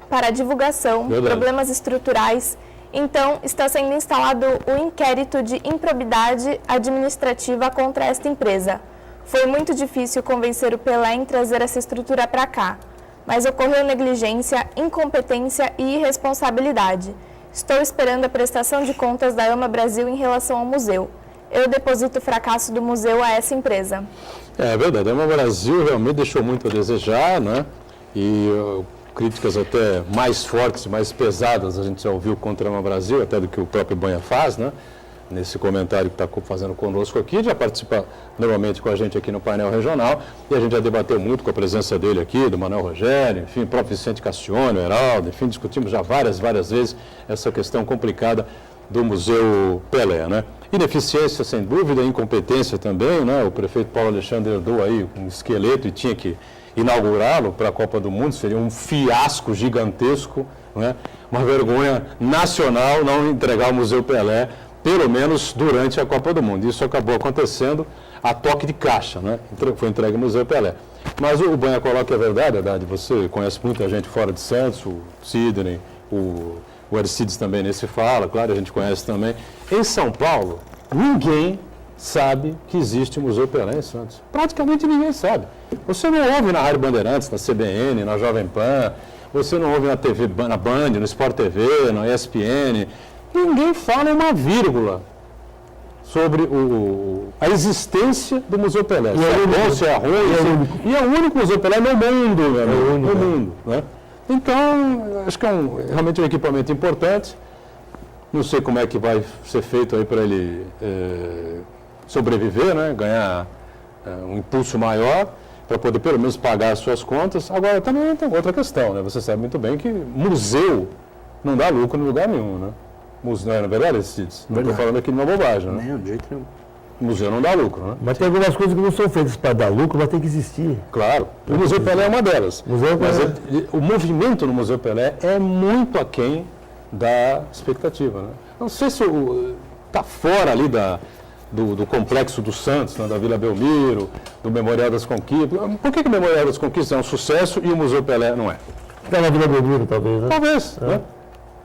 [SPEAKER 5] para a divulgação, problemas estruturais. Então, está sendo instalado o inquérito de improbidade administrativa contra esta empresa. Foi muito difícil convencer o Pelé em trazer essa estrutura para cá, mas ocorreu negligência, incompetência e irresponsabilidade. Estou esperando a prestação de contas da Ama Brasil em relação ao museu. Eu deposito o fracasso do museu a essa empresa.
[SPEAKER 1] É verdade, a Ama Brasil realmente deixou muito a desejar, né? E críticas até mais fortes, mais pesadas a gente já ouviu contra a Ama Brasil, até do que o próprio Banha faz, né? Nesse comentário que está fazendo conosco aqui, já participa normalmente com a gente aqui no painel regional, e a gente já debateu muito com a presença dele aqui, do Manuel Rogério, enfim, o próprio Vicente Cassione, o Heraldo, enfim, discutimos já várias vezes essa questão complicada do Museu Pelé, né? Ineficiência, sem dúvida, incompetência também, né? O prefeito Paulo Alexandre herdou aí um esqueleto e tinha que inaugurá-lo para a Copa do Mundo, seria um fiasco gigantesco, né? Uma vergonha nacional não entregar o Museu Pelé, pelo menos durante a Copa do Mundo. Isso acabou acontecendo a toque de caixa, né? Foi entregue ao Museu Pelé. Mas o Banha coloca a verdade, você conhece muita gente fora de Santos, o Sidney, o Aristides também nesse fala, claro, a gente conhece também. Em São Paulo, ninguém sabe que existe o Museu Pelé em Santos. Praticamente ninguém sabe. Você não ouve na Rádio Bandeirantes, na CBN, na Jovem Pan, você não ouve na TV, na Band, no Sport TV, na ESPN. Ninguém fala uma vírgula sobre a existência do Museu Pelé. Se é bom, se é ruim. E é o único Museu Pelé no mundo, no mundo, né? Então, acho que é realmente um equipamento importante. Não sei como é que vai ser feito aí para ele sobreviver, né? Ganhar um impulso maior, para poder pelo menos pagar as suas contas. Agora, também tem outra questão, né? Você sabe muito bem que museu não dá lucro em lugar nenhum, né? Não é verdade, Cides? Não estou falando aqui de uma bobagem, né?
[SPEAKER 3] Não, de jeito nenhum.
[SPEAKER 1] o museu não dá lucro, né?
[SPEAKER 2] Mas tem algumas coisas que não são feitas para dar lucro, mas tem que existir.
[SPEAKER 1] Claro, o Museu Pelé é uma delas.
[SPEAKER 2] Museu
[SPEAKER 1] Mas
[SPEAKER 2] Pelé.
[SPEAKER 1] o movimento no Museu Pelé é muito aquém da expectativa, né? Não sei se está fora ali do Complexo dos Santos, né, da Vila Belmiro, do Memorial das Conquistas. Por que o Memorial das Conquistas é um sucesso e o Museu Pelé não é?
[SPEAKER 2] Está na Vila Belmiro, talvez, né?
[SPEAKER 1] Talvez, né?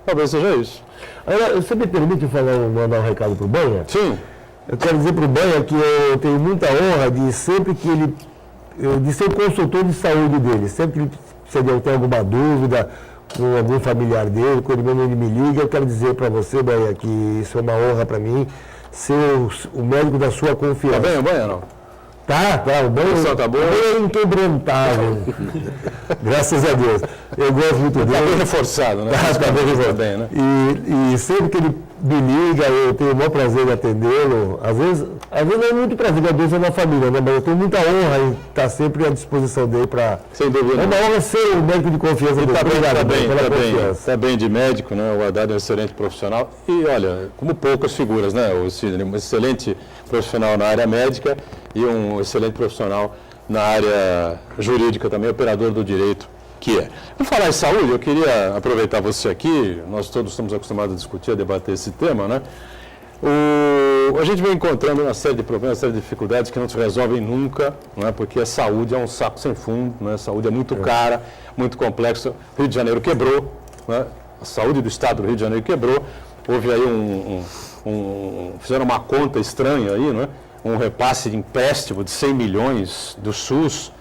[SPEAKER 1] Talvez seja isso.
[SPEAKER 2] Agora, você me permite mandar um recado para o Banha?
[SPEAKER 1] Sim.
[SPEAKER 2] Eu quero dizer para o Banha que eu tenho muita honra de sempre que ele, de ser o consultor de saúde dele. Sempre que ele tem alguma dúvida com algum familiar dele, quando ele me liga, eu quero dizer para você, Banha, que isso é uma honra para mim, ser o médico da sua confiança.
[SPEAKER 1] Tá bem o Banha, não?
[SPEAKER 2] Tá, o Banha
[SPEAKER 1] tá boa?
[SPEAKER 2] é inquebrantável. Graças a Deus. Eu gosto muito dele.
[SPEAKER 1] Está bem reforçado, né?
[SPEAKER 2] Tá bem reforçado.
[SPEAKER 1] Bem, né?
[SPEAKER 2] E sempre que ele me liga, eu tenho o maior prazer em atendê-lo. Às vezes não é muito prazer, às vezes é na família, né? Mas eu tenho muita honra em estar sempre à disposição dele para...
[SPEAKER 1] Sem dúvida.
[SPEAKER 2] É uma honra ser o médico de confiança dele. Obrigado pela confiança.
[SPEAKER 1] Está bem de médico, né? O Haddad é um excelente profissional. E olha, como poucas figuras, né? O Sidney, um excelente profissional na área médica e um excelente profissional na área jurídica também, operador do direito, que é. Por falar em saúde, eu queria aproveitar você aqui, nós todos estamos acostumados a discutir, a debater esse tema, né? A gente vem encontrando uma série de problemas, uma série de dificuldades que não se resolvem nunca, né? Porque a saúde é um saco sem fundo, né? A saúde é muito cara, muito complexa. O Rio de Janeiro quebrou, né? A saúde do Estado do Rio de Janeiro quebrou. Houve aí fizeram uma conta estranha aí, né? Um repasse de empréstimo de 100 milhões do SUS,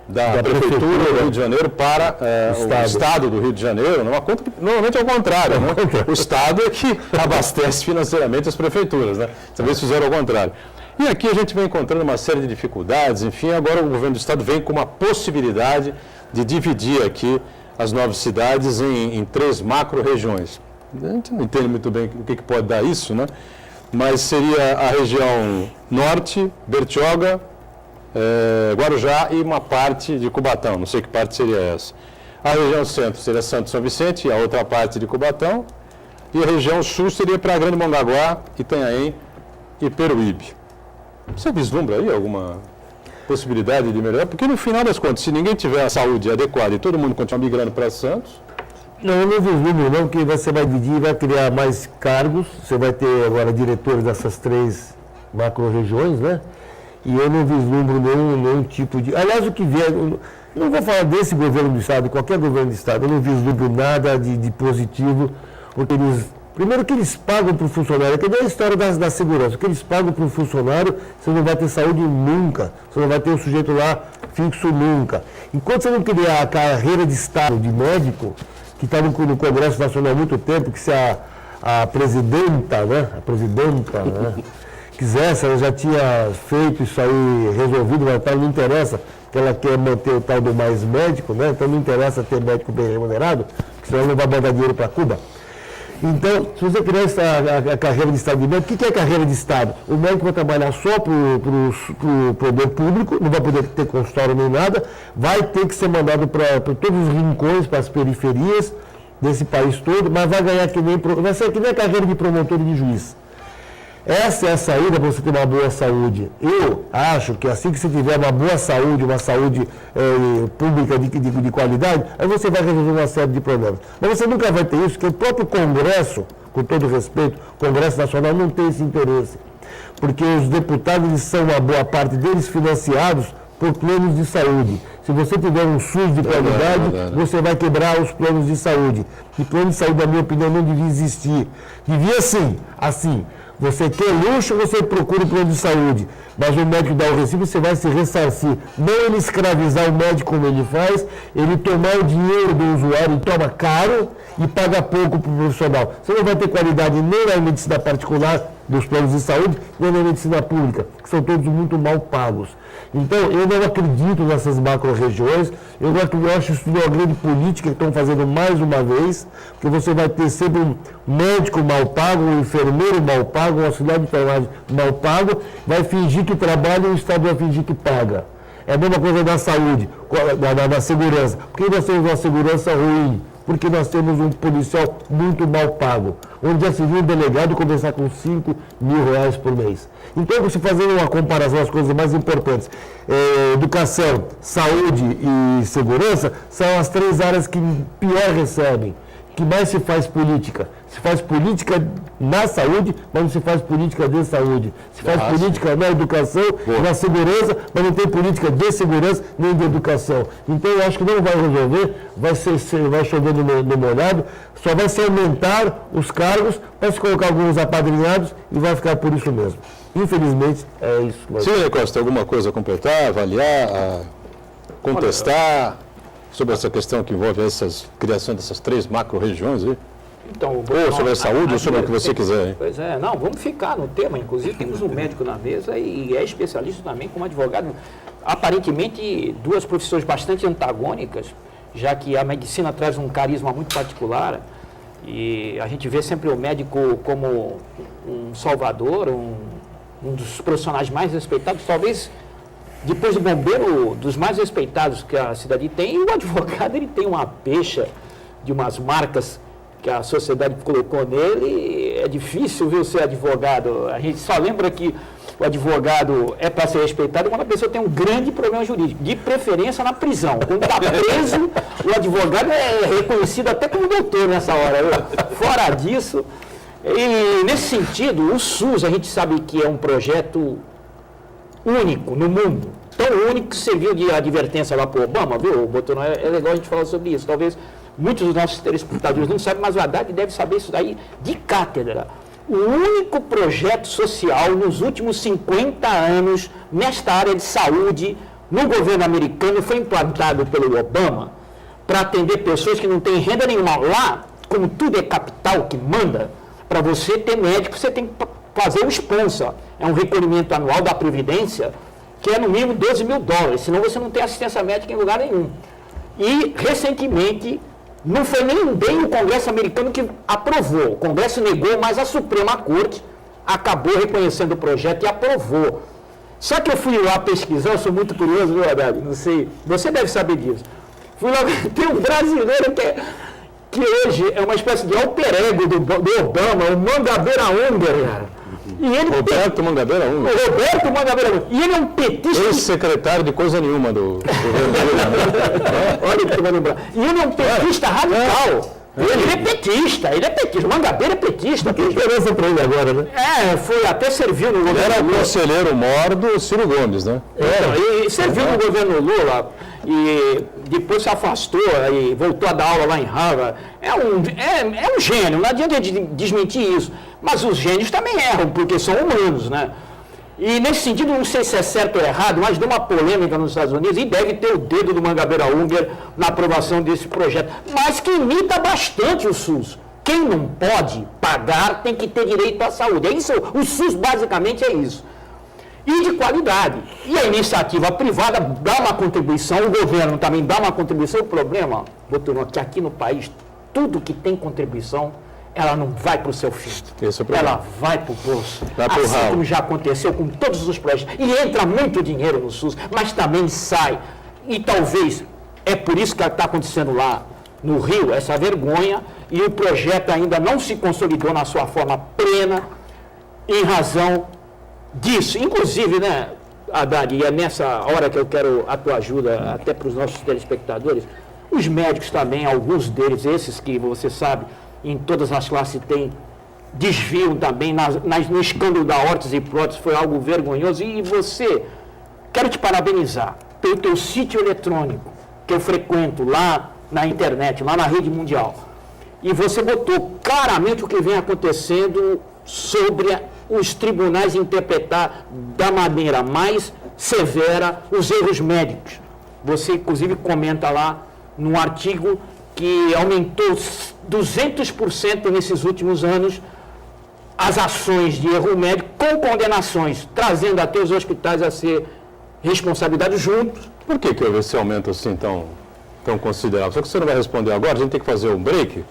[SPEAKER 1] da Prefeitura do Rio de Janeiro para o Estado do Rio de Janeiro, uma conta que normalmente é o contrário, né? O Estado é que abastece financeiramente as prefeituras, né? Talvez fizeram ao contrário. E aqui a gente vem encontrando uma série de dificuldades, enfim, agora o governo do Estado vem com uma possibilidade de dividir aqui as 9 cidades em 3 macro-regiões. A gente não entende muito bem o que pode dar isso, né? Mas seria a região norte, Bertioga, Guarujá e uma parte de Cubatão, não sei que parte seria essa. A região centro seria Santo São Vicente e a outra parte de Cubatão. E a região sul seria para Grande Mongaguá, Itanhaém e Peruíbe. Você vislumbra aí alguma possibilidade de melhorar? Porque no final das contas, se ninguém tiver a saúde adequada e todo mundo continuar migrando para Santos...
[SPEAKER 2] Não, eu não vislumbro não, que você vai dividir, vai criar mais cargos, você vai ter agora diretores dessas 3 macro-regiões, né? E eu não vislumbro nenhum tipo de... Aliás, o que vier... Eu não vou falar desse governo do Estado, qualquer governo do Estado, eu não vislumbro nada de positivo, porque eles... Primeiro que eles pagam para o funcionário, que nem a história da segurança, o que eles pagam para o funcionário, você não vai ter saúde nunca, você não vai ter o sujeito lá fixo nunca. Enquanto você não criar a carreira de Estado, de médico, que está no Congresso Nacional há muito tempo, que se a presidenta, né, quisesse, ela já tinha feito isso aí, resolvido, mas não interessa, que ela quer manter o tal do mais médico, né, então não interessa ter médico bem remunerado, porque senão ela não vai mandar dinheiro para Cuba. Então, se você criar a carreira de Estado de médico, o que é carreira de Estado? O médico vai trabalhar só para o poder público, não vai poder ter consultório nem nada, vai ter que ser mandado para todos os rincões, para as periferias desse país todo, mas vai ganhar vai ser que nem a carreira de promotor e de juiz. Essa é a saída para você ter uma boa saúde. Eu acho que assim que você tiver uma boa saúde, uma saúde pública de qualidade, aí você vai resolver uma série de problemas. Mas você nunca vai ter isso, porque o próprio Congresso, com todo respeito, o Congresso Nacional não tem esse interesse. Porque os deputados, eles são, uma boa parte deles, financiados por planos de saúde. Se você tiver um SUS de qualidade, você vai quebrar os planos de saúde. E plano de saúde, na minha opinião, não devia existir. Devia sim, assim. Você quer luxo, você procura o plano de saúde. Mas o médico dá o recibo, você vai se ressarcir. Não ele escravizar o médico como ele faz, ele tomar o dinheiro do usuário e toma caro e paga pouco para o profissional. Você não vai ter qualidade nem na medicina particular dos planos de saúde, nem na medicina pública, que são todos muito mal pagos. Então, eu não acredito nessas macro-regiões, eu acho isso uma grande política que estão fazendo mais uma vez, porque você vai ter sempre um médico mal pago, um enfermeiro mal pago, um auxiliar de enfermagem mal pago, vai fingir que trabalha e o Estado vai fingir que paga. É a mesma coisa da saúde, da segurança. Por que nós temos uma segurança ruim? porque nós temos um policial muito mal pago, onde já se viu um delegado conversar com R$5.000 por mês. Então, você fazendo uma comparação das coisas mais importantes, educação, saúde e segurança são as 3 áreas que pior recebem, que mais se faz política. Se faz política na saúde, mas não se faz política de saúde. Se faz política na educação, na segurança, mas não tem política de segurança nem de educação. Então, eu acho que não vai resolver, vai chovendo no molhado, só vai se aumentar os cargos, vai se colocar alguns apadrinhados e vai ficar por isso mesmo. Infelizmente, é isso.
[SPEAKER 1] Sim, Costa, alguma coisa a completar, avaliar, contestar sobre essa questão que envolve essa criação dessas 3 macro-regiões aí?
[SPEAKER 4] Então,
[SPEAKER 1] Ou sobre a saúde, ou sobre o que você quiser. Hein?
[SPEAKER 4] Pois é, não, vamos ficar no tema. Inclusive, temos um médico na mesa e é especialista também como advogado. Aparentemente, 2 profissões bastante antagônicas, já que a medicina traz um carisma muito particular e a gente vê sempre o médico como um salvador, um dos profissionais mais respeitados, talvez depois do bombeiro, dos mais respeitados que a cidade tem, e o advogado ele tem uma pecha de umas marcas que a sociedade colocou nele. É difícil, viu, ser advogado. A gente só lembra que o advogado é para ser respeitado quando a pessoa tem um grande problema jurídico, de preferência na prisão. Quando está preso, o advogado é reconhecido até como doutor nessa hora. Fora disso, e nesse sentido, o SUS, a gente sabe que é um projeto único no mundo. Tão único que serviu de advertência lá para o Obama, viu, Boturno? É legal a gente falar sobre isso. Talvez muitos dos nossos telespectadores não sabem, mas o Haddad deve saber isso daí de cátedra. O único projeto social nos últimos 50 anos nesta área de saúde no governo americano foi implantado pelo Obama para atender pessoas que não têm renda nenhuma. Lá, como tudo é capital que manda, para você ter médico, você tem que fazer o sponsor. É um recolhimento anual da Previdência que é no mínimo $12.000, senão você não tem assistência médica em lugar nenhum. E, recentemente, não foi nem bem o Congresso americano que aprovou. O Congresso negou, mas a Suprema Corte acabou reconhecendo o projeto e aprovou. Só que eu fui lá pesquisar, eu sou muito curioso, viu, Haddad? Não sei, você deve saber disso. Fui lá, tem um brasileiro que hoje é uma espécie de alter ego do Obama, o Mangabeira Unger, cara. E ele
[SPEAKER 1] Roberto Mangabeira Unger.
[SPEAKER 4] Roberto Mangabeira Unger. E ele é um petista.
[SPEAKER 1] Ex-secretário de coisa nenhuma do governo.
[SPEAKER 4] Olha o que eu vou lembrar. E ele é um petista radical. Ele é petista, O Mangabeira é petista.
[SPEAKER 2] Tem esperança para ele agora, né?
[SPEAKER 4] Foi até serviu no governo
[SPEAKER 1] Era o
[SPEAKER 4] Lula.
[SPEAKER 1] conselheiro mor do Ciro Gomes, né?
[SPEAKER 4] E serviu no governo Lula e depois se afastou e voltou a dar aula lá em Harvard. É um gênio, não adianta desmentir isso. Mas os gênios também erram, porque são humanos, né? E nesse sentido, não sei se é certo ou errado, mas deu uma polêmica nos Estados Unidos e deve ter o dedo do Mangabeira Unger na aprovação desse projeto, mas que imita bastante o SUS. Quem não pode pagar tem que ter direito à saúde. É isso, o SUS basicamente é isso. E de qualidade. E a iniciativa privada dá uma contribuição, o governo também dá uma contribuição. O problema, Boturno, é que aqui no país, tudo que tem contribuição, ela não vai para o seu fim. Ela vai para o bolso. Assim como já aconteceu com todos os projetos. E entra muito dinheiro no SUS, mas também sai. E talvez, é por isso que está acontecendo lá no Rio, essa vergonha, e o projeto ainda não se consolidou na sua forma plena, em razão disso. Inclusive, né, Haddad, e é nessa hora que eu quero a tua ajuda, até para os nossos telespectadores, os médicos também, alguns deles, esses que você sabe, em todas as classes tem desvio também, no escândalo da órtese e prótese foi algo vergonhoso. E você, quero te parabenizar pelo teu sítio eletrônico, que eu frequento lá na internet, lá na rede mundial. E você botou claramente o que vem acontecendo sobre os tribunais interpretar da maneira mais severa os erros médicos. Você, inclusive, comenta lá num artigo que aumentou 200% nesses últimos anos as ações de erro médico com condenações, trazendo até os hospitais a ser responsabilizados juntos.
[SPEAKER 1] Por que houve esse aumento assim tão considerável? Só que você não vai responder agora, a gente tem que fazer um break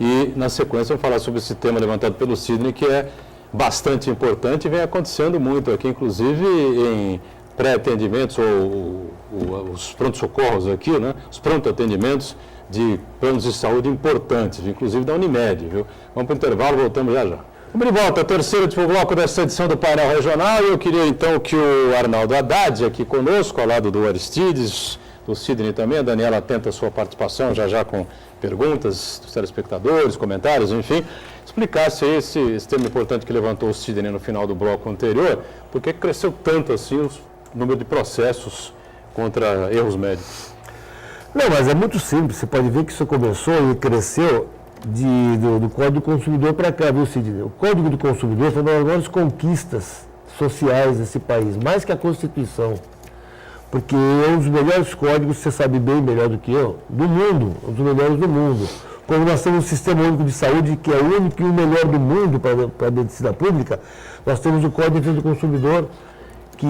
[SPEAKER 1] e, na sequência, vamos falar sobre esse tema levantado pelo Sidney, que é bastante importante e vem acontecendo muito aqui, inclusive em pré-atendimentos ou os pronto-socorros aqui, né? Os pronto-atendimentos de planos de saúde importantes, inclusive da Unimed, viu? Vamos para o intervalo, voltamos já já. Vamos de volta, terceiro bloco dessa edição do Painel Regional. Eu queria então que o Arnaldo Haddad, aqui conosco, ao lado do Aristides, do Sidney também, a Daniela atenta a sua participação já com perguntas dos telespectadores, comentários, enfim, explicasse esse tema importante que levantou o Sidney no final do bloco anterior, por que cresceu tanto assim o número de processos contra erros médicos.
[SPEAKER 2] Não, mas é muito simples, você pode ver que isso começou e cresceu do Código do Consumidor para cá, viu, Sidney? O Código do Consumidor foi uma das maiores conquistas sociais desse país, mais que a Constituição. Porque é um dos melhores códigos, você sabe bem melhor do que eu, do mundo, um dos melhores do mundo. Como nós temos um sistema único de saúde que é o único e o melhor do mundo para a medicina pública, nós temos o Código de Defesa do Consumidor, que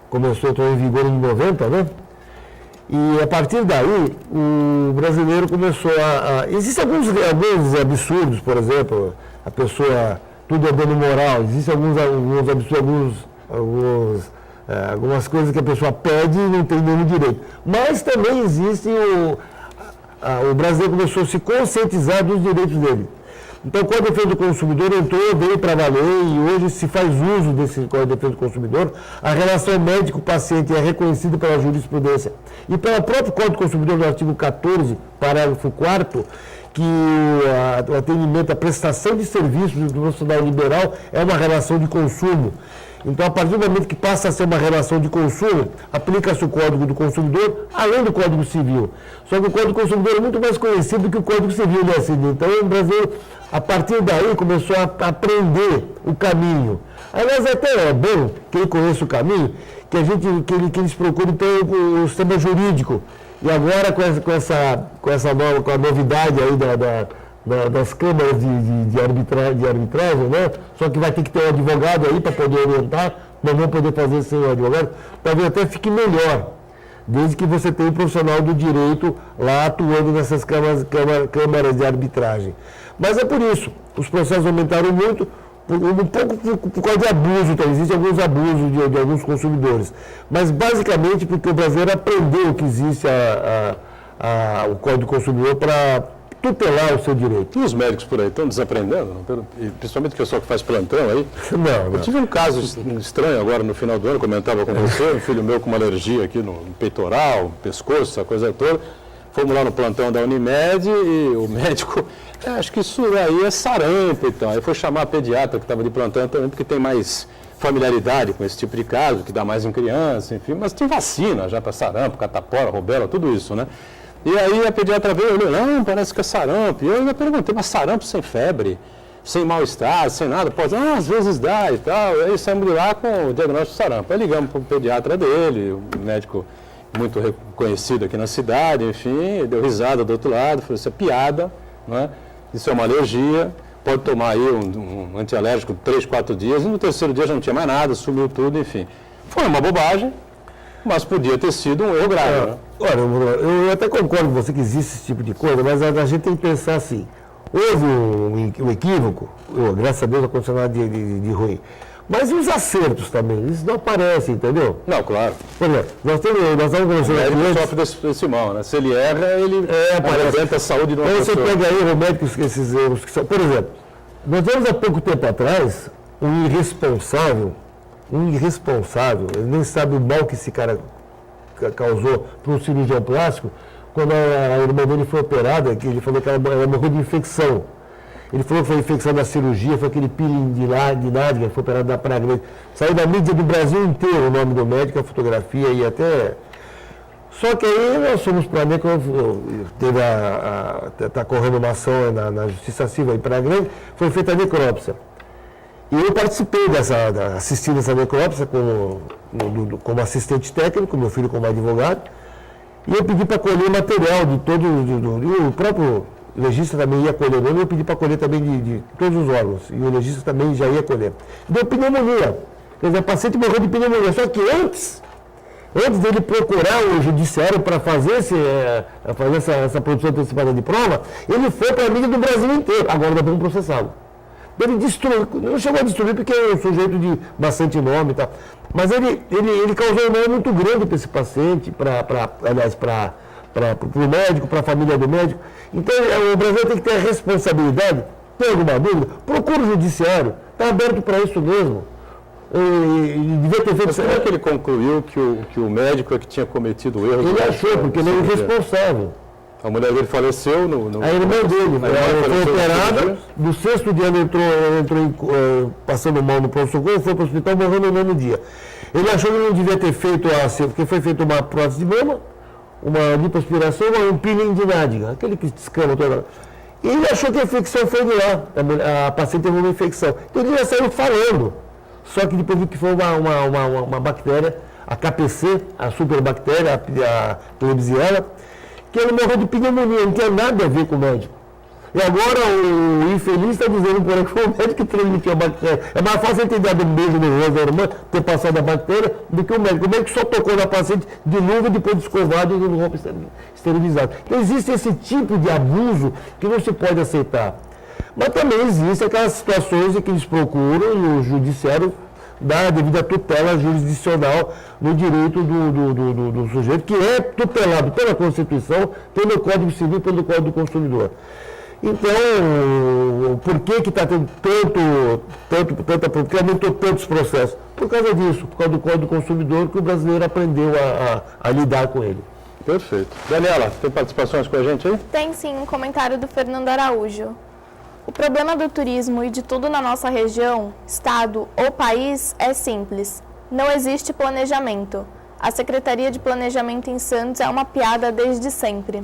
[SPEAKER 2] começou a entrar em vigor em 90, né? E a partir daí, o brasileiro começou existem alguns absurdos, por exemplo, a pessoa, tudo é dano moral, existem alguns absurdos, algumas coisas que a pessoa pede e não tem nenhum direito. Mas também existe o brasileiro começou a se conscientizar dos direitos dele. Então, o Código de Defesa do Consumidor veio para valer e hoje se faz uso desse Código de Defesa do Consumidor. A relação médico-paciente é reconhecida pela jurisprudência e pelo próprio Código do Consumidor, no artigo 14, parágrafo 4º, que o atendimento, a prestação de serviços do profissional liberal é uma relação de consumo. Então, a partir do momento que passa a ser uma relação de consumo, aplica-se o Código do Consumidor, além do Código Civil. Só que o Código do Consumidor é muito mais conhecido que o Código Civil, né, Sidney? Então, o Brasil, a partir daí, começou a aprender o caminho. Aliás, até é bom que ele conheça o caminho, que eles procurem ter o sistema jurídico. E agora, com a novidade aí das câmaras de arbitragem, né? Só que vai ter que ter um advogado aí para poder orientar, não vão poder fazer sem o advogado, talvez até fique melhor, desde que você tenha um profissional do direito lá atuando nessas câmaras de arbitragem. Mas é por isso, os processos aumentaram muito, um pouco por causa de abuso, então existem alguns abusos de alguns consumidores, mas basicamente porque o brasileiro aprendeu que existe o Código do Consumidor para tutelar o seu direito.
[SPEAKER 1] E os médicos por aí estão desaprendendo? E principalmente o pessoal que faz plantão aí?
[SPEAKER 2] Não.
[SPEAKER 1] Eu tive um caso estranho agora no final do ano, comentava com você, um filho meu com uma alergia aqui no peitoral, pescoço, essa coisa toda. Fomos lá no plantão da Unimed e o médico, acho que isso aí é sarampo e tal. Aí foi chamar a pediatra que estava de plantão também, porque tem mais familiaridade com esse tipo de caso, que dá mais em criança, enfim. Mas tem vacina já para sarampo, catapora, rubéola, tudo isso, né? E aí a pediatra veio e olhou, não, parece que é sarampo. E eu ainda perguntei, mas sarampo sem febre, sem mal-estar, sem nada? Pode, às vezes dá e tal. E aí saímos de lá com o diagnóstico de sarampo. Aí ligamos para o pediatra dele, o médico muito reconhecido aqui na cidade, enfim, deu risada do outro lado, falou, isso é piada, não é? Isso é uma alergia, pode tomar aí um antialérgico 3, 4 dias, e no terceiro dia já não tinha mais nada, sumiu tudo, enfim. Foi uma bobagem, mas podia ter sido um erro grave, né?
[SPEAKER 2] Olha, eu até concordo com você que existe esse tipo de coisa, mas a gente tem que pensar assim, houve um equívoco, graças a Deus não aconteceu nada de ruim, mas e os acertos também, eles não aparecem, entendeu?
[SPEAKER 1] Não, claro.
[SPEAKER 2] Por exemplo, nós estamos conversando aqui
[SPEAKER 1] antes. Sofre desse mal, né? Se ele erra, ele apresenta a saúde de uma pessoa.
[SPEAKER 2] Você pega aí o médico, esses erros que são... Por exemplo, nós tivemos há pouco tempo atrás um irresponsável, ele nem sabe o mal que esse cara causou para um cirurgião plástico, quando a irmã dele foi operada, que ele falou que ela morreu de infecção. Ele falou que foi infecção da cirurgia, foi aquele peeling de nádega, foi operado da praga grande. Saiu da mídia do Brasil inteiro o nome do médico, a fotografia e até... Só que aí nós fomos para a teve está correndo uma ação na Justiça Civil em Praia Grande, foi feita a necrópsia. E eu participei assistindo essa necrópsia como assistente técnico, meu filho como advogado, e eu pedi para colher material de todo, o próprio legista também ia colher, eu pedi para colher também de todos os órgãos, e o legista também já ia colher. Deu pneumonia, quer dizer, o paciente morreu de pneumonia, só que antes dele procurar o judiciário para fazer essa produção antecipada de prova, ele foi para a mídia do Brasil inteiro, agora nós vamos processá-lo. Ele destruiu, não chegou a destruir porque é um sujeito de bastante nome e tal, mas ele causou um nome muito grande para esse paciente, para o médico, para a família do médico. Então, o Brasil tem que ter a responsabilidade. Tem alguma dúvida? Procura o judiciário. Está aberto para isso mesmo. E devia ter feito...
[SPEAKER 1] Mas como é que ele concluiu que o médico é que tinha cometido o erro?
[SPEAKER 2] Ele achou, porque ele é irresponsável.
[SPEAKER 1] A mulher dele faleceu
[SPEAKER 2] A irmã dele foi operada, no 6º dia ele entrou passando mal no pronto-socorro, foi para o hospital, morreu no 9º dia. Ele achou que não devia ter feito porque foi feita uma prótese de mama, uma lipoaspiração, um peeling de nádega, aquele que descama toda hora. E ele achou que a infecção foi de lá, a paciente teve uma infecção. Então ele já saiu falando. Só que depois viu que foi uma bactéria, a KPC, a superbactéria, a Klebsiella, que ele morreu de pneumonia, não tinha nada a ver com o médico. E agora o infeliz está dizendo por aí que foi o médico que transmitiu a bactéria. É mais fácil ele ter dado um beijo no rosto da irmã, ter passado a bactéria, do que o médico. O médico só tocou na paciente de novo, depois de escovado e no roupa esterilizado. Então existe esse tipo de abuso que não se pode aceitar. Mas também existem aquelas situações em que eles procuram e o judiciário dá a devida tutela jurisdicional no direito do sujeito, que é tutelado pela Constituição, pelo Código Civil e pelo Código do Consumidor. Então, por que está tendo porque aumentou tantos processos? Por causa disso, por causa do Código do Consumidor, que o brasileiro aprendeu a lidar com ele.
[SPEAKER 1] Perfeito. Daniela, tem participações com a gente aí?
[SPEAKER 5] Tem sim um comentário do Fernando Araújo. O problema do turismo e de tudo na nossa região, estado ou país é simples. Não existe planejamento. A Secretaria de Planejamento em Santos é uma piada desde sempre.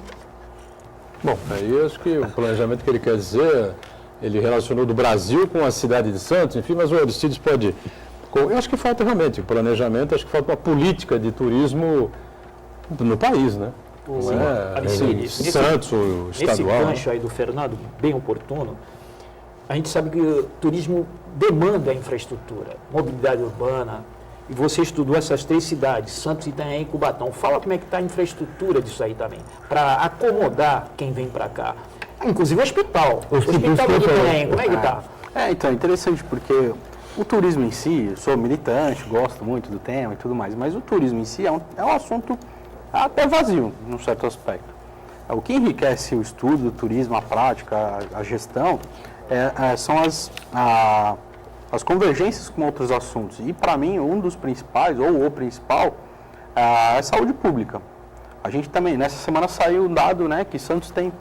[SPEAKER 1] Bom, aí acho que o planejamento que ele quer dizer, ele relacionou do Brasil com a cidade de Santos, enfim, mas o Aristides pode... Eu acho que falta realmente planejamento, acho que falta uma política de turismo no país, né? Santos, o estadual.
[SPEAKER 4] Esse gancho aí do Fernando, bem oportuno, a gente sabe que o turismo demanda infraestrutura, mobilidade urbana, e você estudou essas 3 cidades, Santos, Itanhaém e Cubatão. Fala como é que está a infraestrutura disso aí também, para acomodar quem vem para cá. Inclusive o hospital. O hospital de Itanhaém, como é que está?
[SPEAKER 3] Então, é interessante porque o turismo em si, eu sou militante, gosto muito do tema e tudo mais, mas o turismo em si é um assunto até vazio, num certo aspecto. O que enriquece o estudo do turismo, a prática, a gestão, são as convergências com outros assuntos. E, para mim, um dos principais, ou o principal, é a saúde pública. A gente também, nessa semana saiu um dado, né, que Santos tem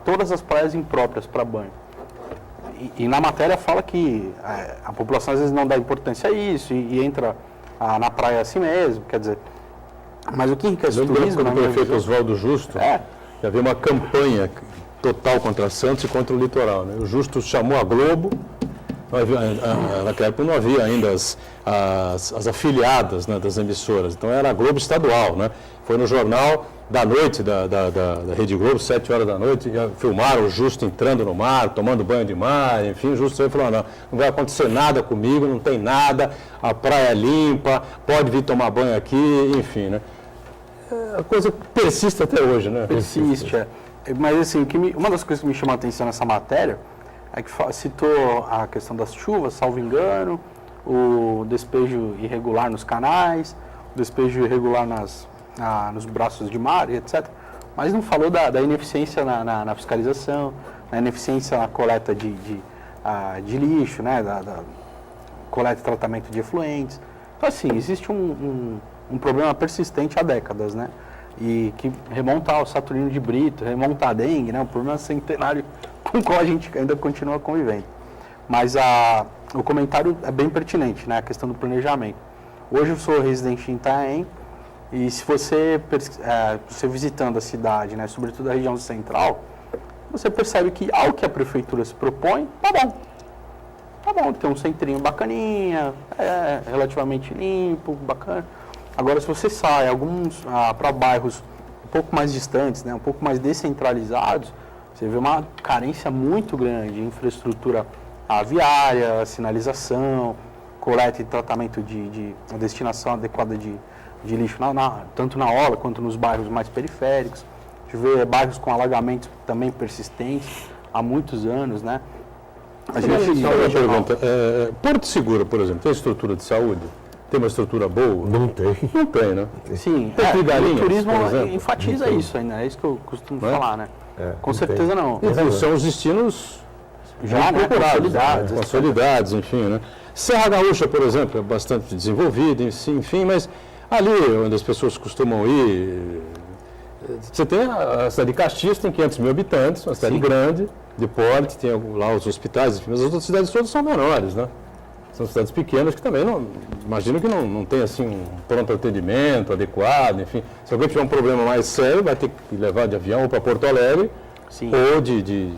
[SPEAKER 3] todas as praias impróprias para banho. E na matéria fala que a população às vezes não dá importância a isso e entra na praia assim mesmo, quer dizer... Mas o que enriquece o turismo...
[SPEAKER 1] Quando o prefeito Oswaldo Justo, já havia uma campanha total contra Santos e contra o litoral, né? O Justo chamou a Globo, naquela época não havia ainda as afiliadas, né, das emissoras, então era a Globo estadual, né? Foi no jornal da noite da Rede Globo, 7 horas da noite, já filmaram o Justo entrando no mar, tomando banho de mar, enfim, o Justo falou, não vai acontecer nada comigo, não tem nada, a praia é limpa, pode vir tomar banho aqui, enfim, né? A coisa persiste até hoje, né?
[SPEAKER 3] Persiste, Mas assim, uma das coisas que me chamou a atenção nessa matéria é que citou a questão das chuvas, salvo engano, o despejo irregular nos canais, o despejo irregular nos braços de mar e etc. Mas não falou da ineficiência na fiscalização, da ineficiência na coleta de lixo, né, da coleta e tratamento de efluentes. Então, assim, existe um problema persistente há décadas, né? E que remonta ao Saturnino de Brito, remonta à dengue, né? Um problema centenário com o qual a gente ainda continua convivendo. Mas o comentário é bem pertinente, né? A questão do planejamento. Hoje eu sou residente em Itanhaém e se você visitando a cidade, né? Sobretudo a região central, você percebe que ao que a prefeitura se propõe, tá bom. Tá bom, tem um centrinho bacaninha, relativamente limpo, bacana. Agora, se você sai para bairros um pouco mais distantes, né, um pouco mais descentralizados, você vê uma carência muito grande de infraestrutura viária, sinalização, coleta e tratamento de destinação adequada de lixo, tanto na orla quanto nos bairros mais periféricos. A gente vê bairros com alagamentos também persistentes há muitos anos, né?
[SPEAKER 1] Só uma pergunta. Porto Seguro, por exemplo, tem estrutura de saúde? tem uma estrutura boa?
[SPEAKER 2] Não tem.
[SPEAKER 1] Não tem, né?
[SPEAKER 3] Sim,
[SPEAKER 1] Tem Trigalinhas,
[SPEAKER 3] o turismo
[SPEAKER 1] por exemplo?
[SPEAKER 3] enfatiza isso ainda, é isso que eu costumo
[SPEAKER 1] Não é?
[SPEAKER 3] falar, né? Com
[SPEAKER 2] não
[SPEAKER 3] certeza
[SPEAKER 2] tem.
[SPEAKER 3] não.
[SPEAKER 1] E são os destinos
[SPEAKER 3] Já, né,
[SPEAKER 1] procurados, consolidados, enfim, né? Serra Gaúcha, por exemplo, é bastante desenvolvida, enfim, mas ali onde as pessoas costumam ir, você tem a cidade de Caxias, tem 500 mil habitantes, uma cidade grande, de porte, tem lá os hospitais, enfim, mas as outras cidades todas são menores, né? São cidades pequenas que também, imagino que não tem assim um pronto atendimento adequado, enfim. Se alguém tiver um problema mais sério, vai ter que levar de avião ou para Porto Alegre,
[SPEAKER 3] Sim.
[SPEAKER 1] ou de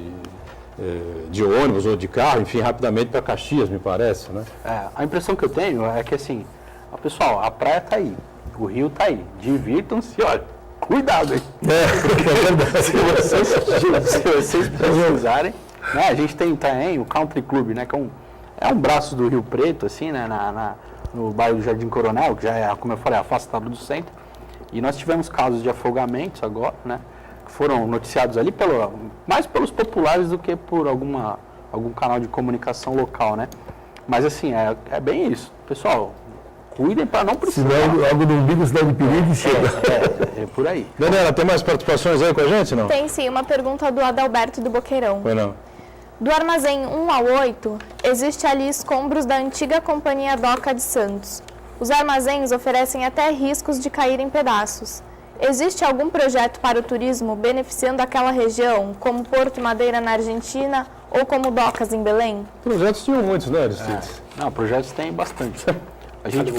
[SPEAKER 1] ônibus ou de carro, enfim, rapidamente para Caxias, me parece, né?
[SPEAKER 3] A impressão que eu tenho é que assim, pessoal, a praia tá aí, o rio tá aí, divirtam-se, olha, cuidado, hein? Se vocês precisarem, né, a gente tem também o Country Club, né, que é um braço do Rio Preto, assim, né, no bairro do Jardim Coronel, que já é, como eu falei, afastado do centro, e nós tivemos casos de afogamentos agora, né, que foram noticiados ali mais pelos populares do que por algum canal de comunicação local, né? Mas assim, é bem isso. Pessoal, cuidem para não precisar.
[SPEAKER 2] Senão, algo no umbigo, sinal de perigo, chega.
[SPEAKER 3] É por aí.
[SPEAKER 1] Daniela, tem mais participações aí com a gente, não?
[SPEAKER 5] Tem sim, uma pergunta do Adalberto do Boqueirão.
[SPEAKER 1] Foi não.
[SPEAKER 5] Do armazém 1 ao 8, existe ali escombros da antiga Companhia Doca de Santos. Os armazéns oferecem até riscos de cair em pedaços. Existe algum projeto para o turismo beneficiando aquela região, como Porto Madeira na Argentina ou como Docas em Belém?
[SPEAKER 1] Projetos tinham muitos, né, Aristides?
[SPEAKER 3] Não, projetos tem bastante. A gente,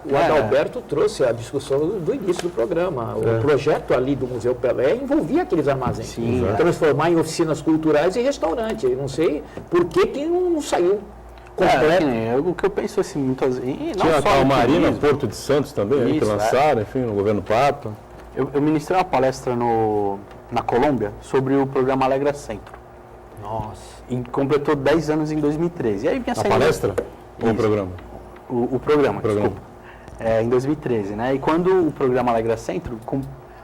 [SPEAKER 4] O Adalberto trouxe a discussão do início do programa. O projeto ali do Museu Pelé envolvia aqueles armazéns.
[SPEAKER 3] Sim.
[SPEAKER 4] Transformar em oficinas culturais e restaurante. Eu não sei por que não saiu completo.
[SPEAKER 3] o que eu penso assim, muitas vezes.
[SPEAKER 1] Tinha a Calmarina, Porto de Santos também, aí, que
[SPEAKER 3] Isso,
[SPEAKER 1] lançaram, enfim, no governo Papa.
[SPEAKER 3] Eu ministrei uma palestra na Colômbia sobre o programa Alegra Centro.
[SPEAKER 4] Nossa.
[SPEAKER 3] E completou 10 anos em 2013. E aí vinha
[SPEAKER 1] A
[SPEAKER 3] saindo
[SPEAKER 1] palestra ou o
[SPEAKER 3] Isso.
[SPEAKER 1] programa?
[SPEAKER 3] O programa, desculpa. Em 2013, né? E quando o programa Alegra Centro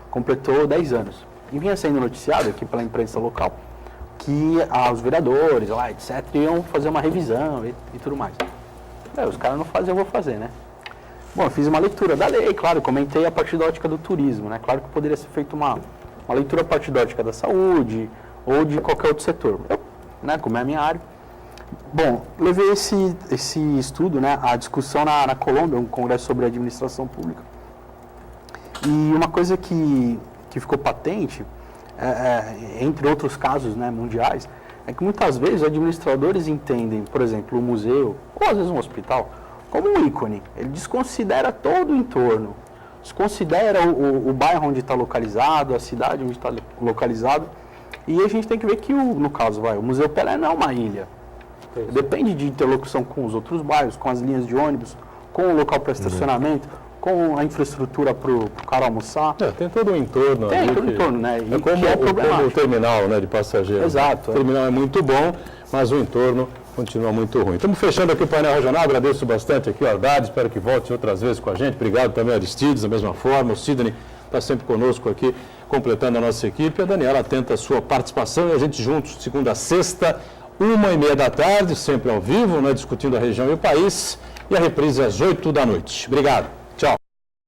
[SPEAKER 3] completou 10 anos. E vinha sendo noticiado aqui pela imprensa local que os vereadores, lá, etc., iam fazer uma revisão e tudo mais. Os caras não fazem, eu vou fazer, né? Bom, eu fiz uma leitura da lei, claro, comentei a partir da ótica do turismo, né? Claro que poderia ser feita uma leitura a partir da ótica da saúde ou de qualquer outro setor. Eu, né, como é a minha área. Bom, levei esse estudo, né, a discussão na Colômbia, um congresso sobre administração pública. E uma coisa que ficou patente, entre outros casos, né, mundiais, é que muitas vezes os administradores entendem, por exemplo, o museu, ou às vezes um hospital, como um ícone. Ele desconsidera todo o entorno, desconsidera o bairro onde está localizado, a cidade onde está localizado. E a gente tem que ver que, no caso, o Museu Pelé não é uma ilha. Depende de interlocução com os outros bairros, com as linhas de ônibus, com o local para estacionamento, com a infraestrutura para o cara almoçar.
[SPEAKER 1] Tem todo o entorno.
[SPEAKER 3] Tem
[SPEAKER 1] ali
[SPEAKER 3] todo o
[SPEAKER 1] que-
[SPEAKER 3] entorno, né?
[SPEAKER 1] É como o terminal, né, de passageiros.
[SPEAKER 3] Exato,
[SPEAKER 1] O terminal é muito bom, mas o entorno continua muito ruim. Estamos fechando aqui o painel regional, agradeço bastante aqui o Haddad, espero que volte outras vezes com a gente. Obrigado também ao Aristides, da mesma forma. O Sidney está sempre conosco aqui, completando a nossa equipe. A Daniela atenta a sua participação e a gente juntos, segunda a sexta, 1h30 da tarde, sempre ao vivo, né, discutindo a região e o país. E a reprise às 8 da noite. Obrigado.